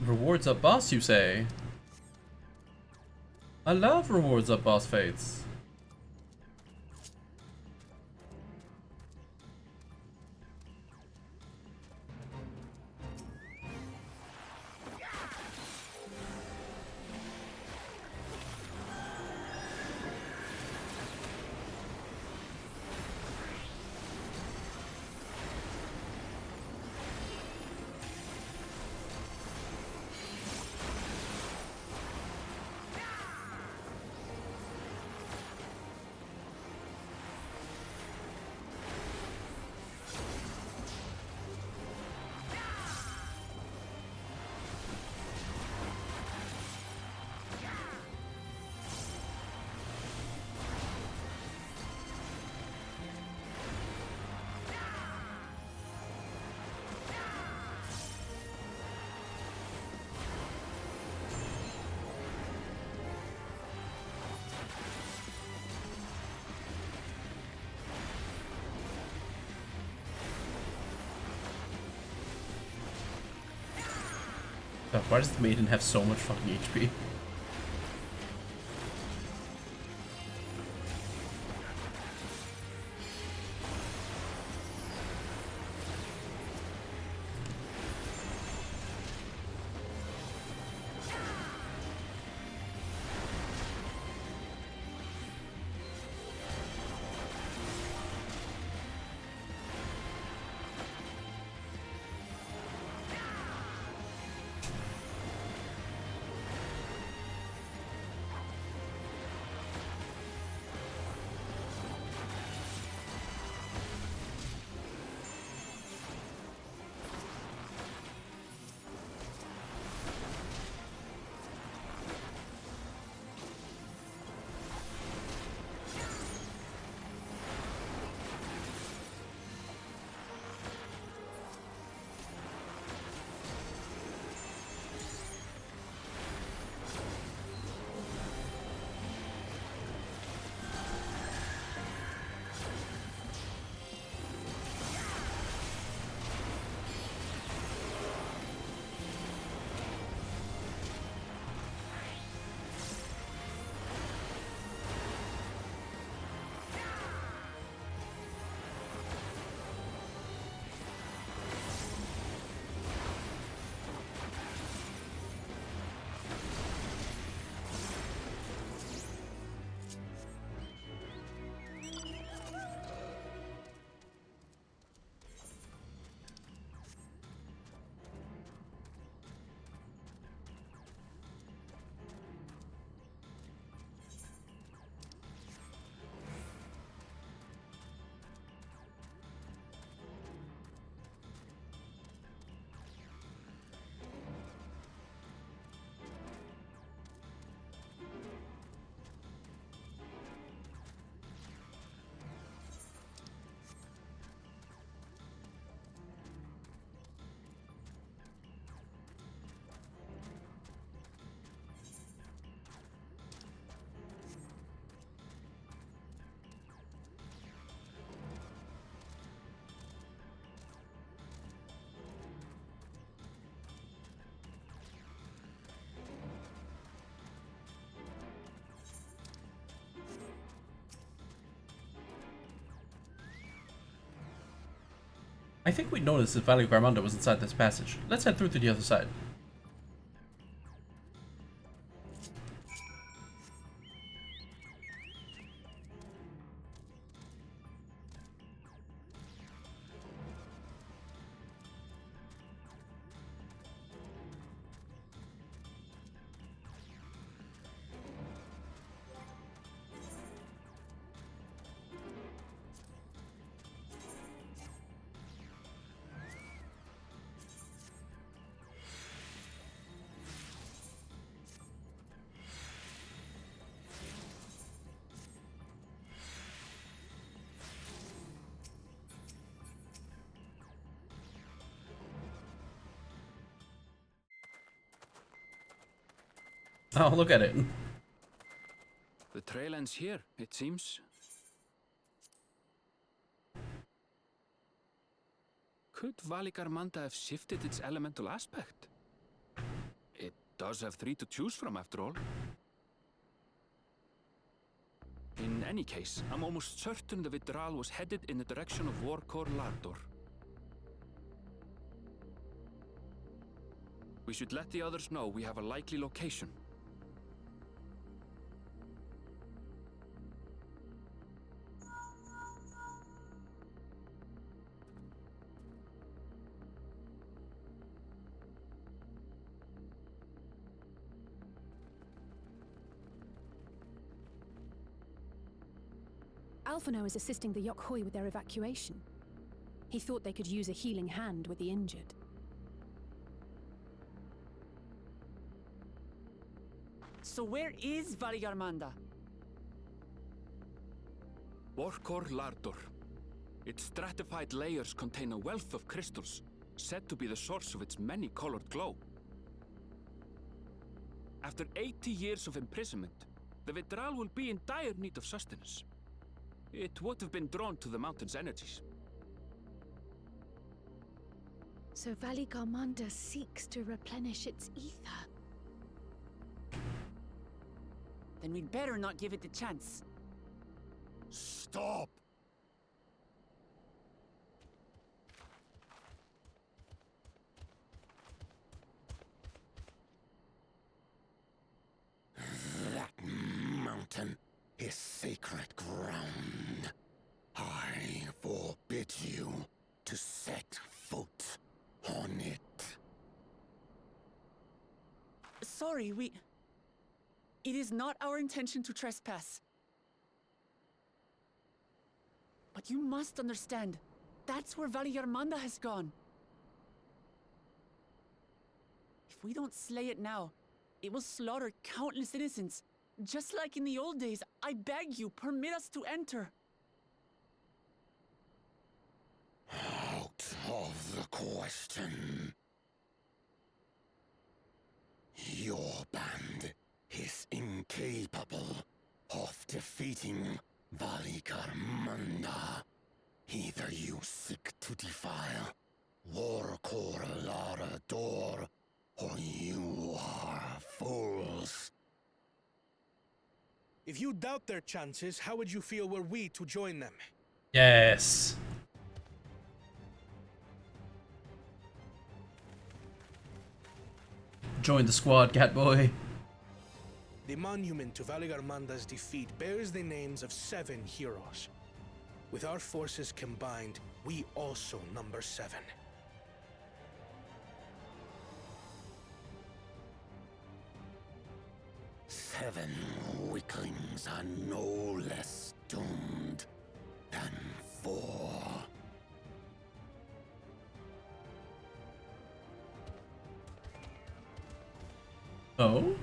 Speaker 1: Rewards up boss, you say? I love rewards up boss fates. God, why does the maiden have so much fucking HP? I think we noticed that Valley Garmanda was inside this passage. Let's head through to the other side. Oh, look at it.
Speaker 4: The trail ends here, it seems. Could Valley Garmanda have shifted its elemental aspect? It does have 3 to choose from, after all. In any case, I'm almost certain the Vidral was headed in the direction of Warkor Lardor. We should let the others know we have a likely location.
Speaker 5: Alphino is assisting the Yokhoi with their evacuation. He thought they could use a healing hand with the injured.
Speaker 2: So where is Valley Garmanda?
Speaker 4: Warkor Lardor. Its stratified layers contain a wealth of crystals, said to be the source of its many-colored glow. After 80 years of imprisonment, the Vidral will be in dire need of sustenance. It would have been drawn to the mountain's energies.
Speaker 5: So Valley Garmanda seeks to replenish its ether.
Speaker 2: Then we'd better not give it the chance.
Speaker 3: Stop!
Speaker 7: That mountain is sacred ground. I forbid you to set foot on it.
Speaker 2: Sorry, It is not our intention to trespass. But you must understand, that's where Valley Garmanda has gone. If we don't slay it now, it will slaughter countless innocents. Just like in the old days, I beg you, permit us to enter.
Speaker 7: Out of the question. Your band is incapable of defeating Valley Garmanda. Either you seek to defile Warkor Lardor, or you are fools.
Speaker 8: If you doubt their chances, how would you feel were we to join them?
Speaker 1: Yes. Join the squad, Catboy.
Speaker 8: The monument to Valley Garmanda's defeat bears the names of 7 heroes. With our forces combined, we also number 7.
Speaker 7: Seven weaklings are no less doomed than 4.
Speaker 1: Oh?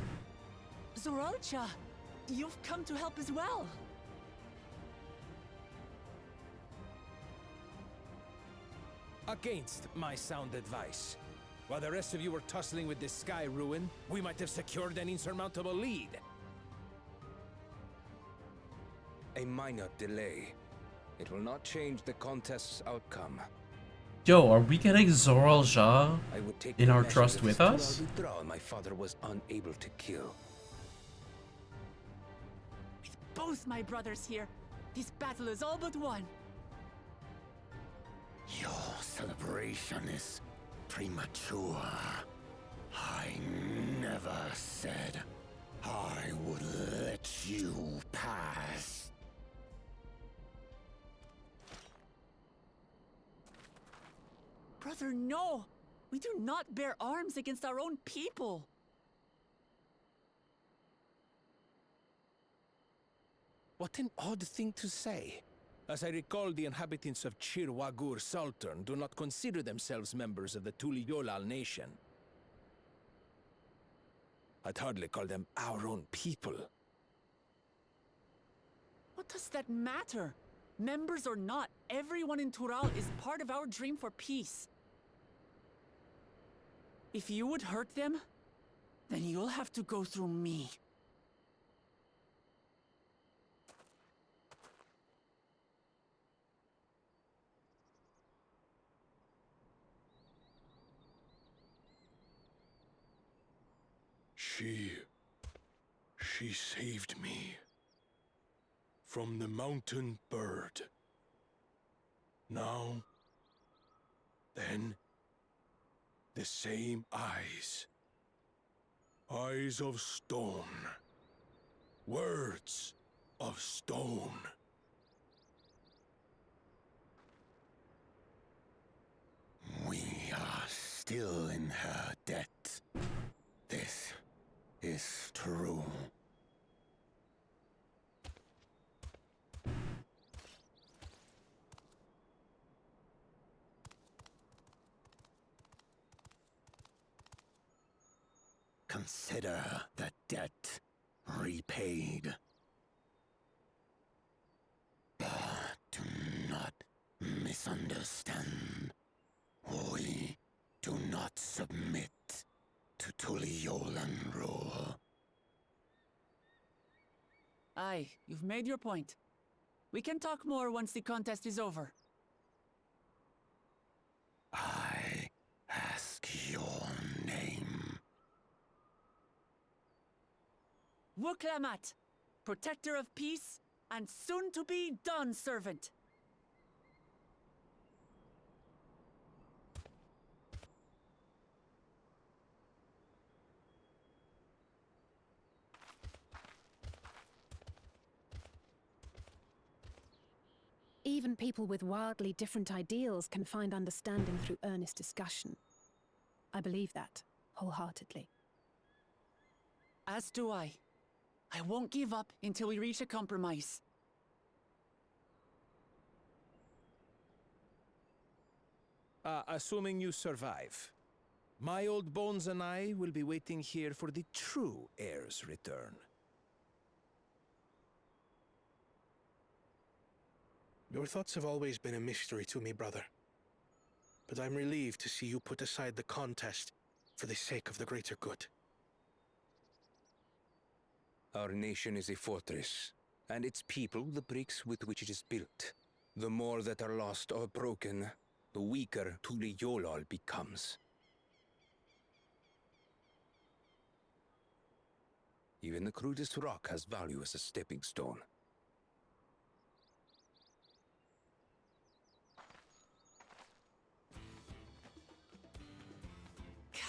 Speaker 2: Zoralcha, you've come to help as well.
Speaker 13: Against my sound advice. While the rest of you were tussling with this sky ruin, we might have secured an insurmountable lead. A minor delay. It will not change the contest's outcome.
Speaker 1: Yo, are we getting Zoralja in our trust with us?
Speaker 13: My father was unable to kill.
Speaker 2: With both my brothers here, this battle is all but won.
Speaker 7: Your celebration is premature. I never said I would let you pass.
Speaker 2: Brother, no! We do not bear arms against our own people!
Speaker 13: What an odd thing to say. As I recall, the inhabitants of Chir Wagur Sultan do not consider themselves members of the Tuliyolal nation. I'd hardly call them our own people.
Speaker 2: What does that matter? Members or not, everyone in Tural is part of our dream for peace. If you would hurt them, then you'll have to go through me.
Speaker 11: She saved me from the mountain bird. Now, then, the same eyes. Eyes of stone. Words of stone.
Speaker 7: We are still in her debt. This is true. Consider the debt repaid. But do not misunderstand. We do not submit to Tuliolan rule.
Speaker 2: Aye, you've made your point. We can talk more once the contest is over.
Speaker 7: I ask your name.
Speaker 2: Wuklamat, protector of peace, and soon-to-be Dawn servant.
Speaker 5: Even people with wildly different ideals can find understanding through earnest discussion. I believe that, wholeheartedly.
Speaker 2: As do I. I won't give up until we reach a compromise.
Speaker 13: Assuming you survive, my old bones and I will be waiting here for the true heir's return.
Speaker 8: Your thoughts have always been a mystery to me, brother. But I'm relieved to see you put aside the contest for the sake of the greater good.
Speaker 9: Our nation is a fortress, and its people the bricks with which it is built. The more that are lost or broken, the weaker Tuliyolal becomes. Even the crudest rock has value as a stepping stone.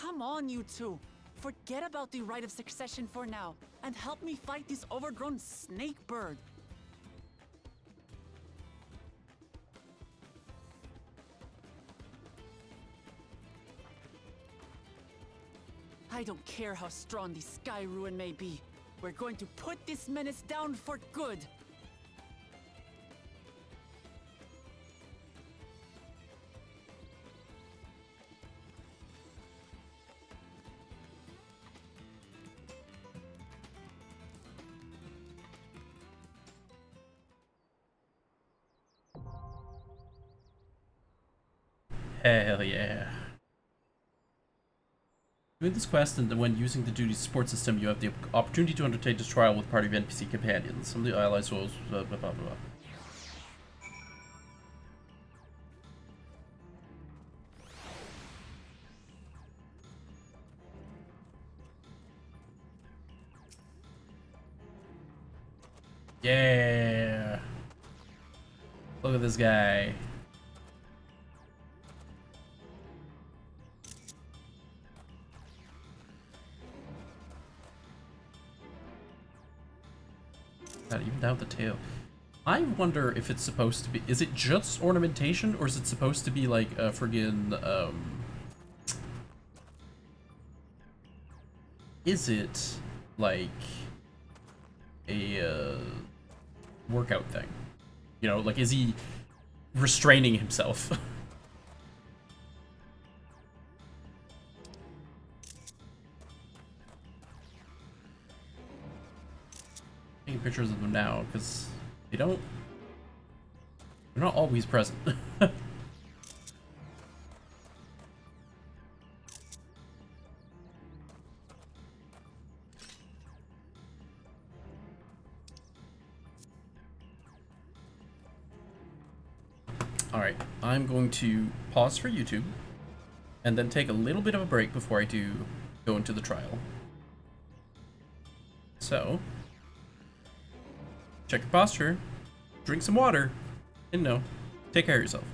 Speaker 2: Come on, you two. Forget about the right of succession for now, and help me fight this overgrown snake bird. I don't care how strong the Sky Ruin may be. We're going to put this menace down for good.
Speaker 1: Hell yeah. Doing this quest, and when using the duty support system, you have the opportunity to undertake this trial with a party of NPC companions. Some of the allies will blah blah blah blah. Yeah. Look at this guy. God, even down the tail. I wonder if it's supposed to be... Is it just ornamentation, or is it supposed to be like a friggin'... Is it like a workout thing? You know, like, is he restraining himself? Taking pictures of them now, because they're not always present. Alright, I'm going to pause for YouTube, and then take a little bit of a break before I do go into the trial. So, check your posture, drink some water, and no, take care of yourself.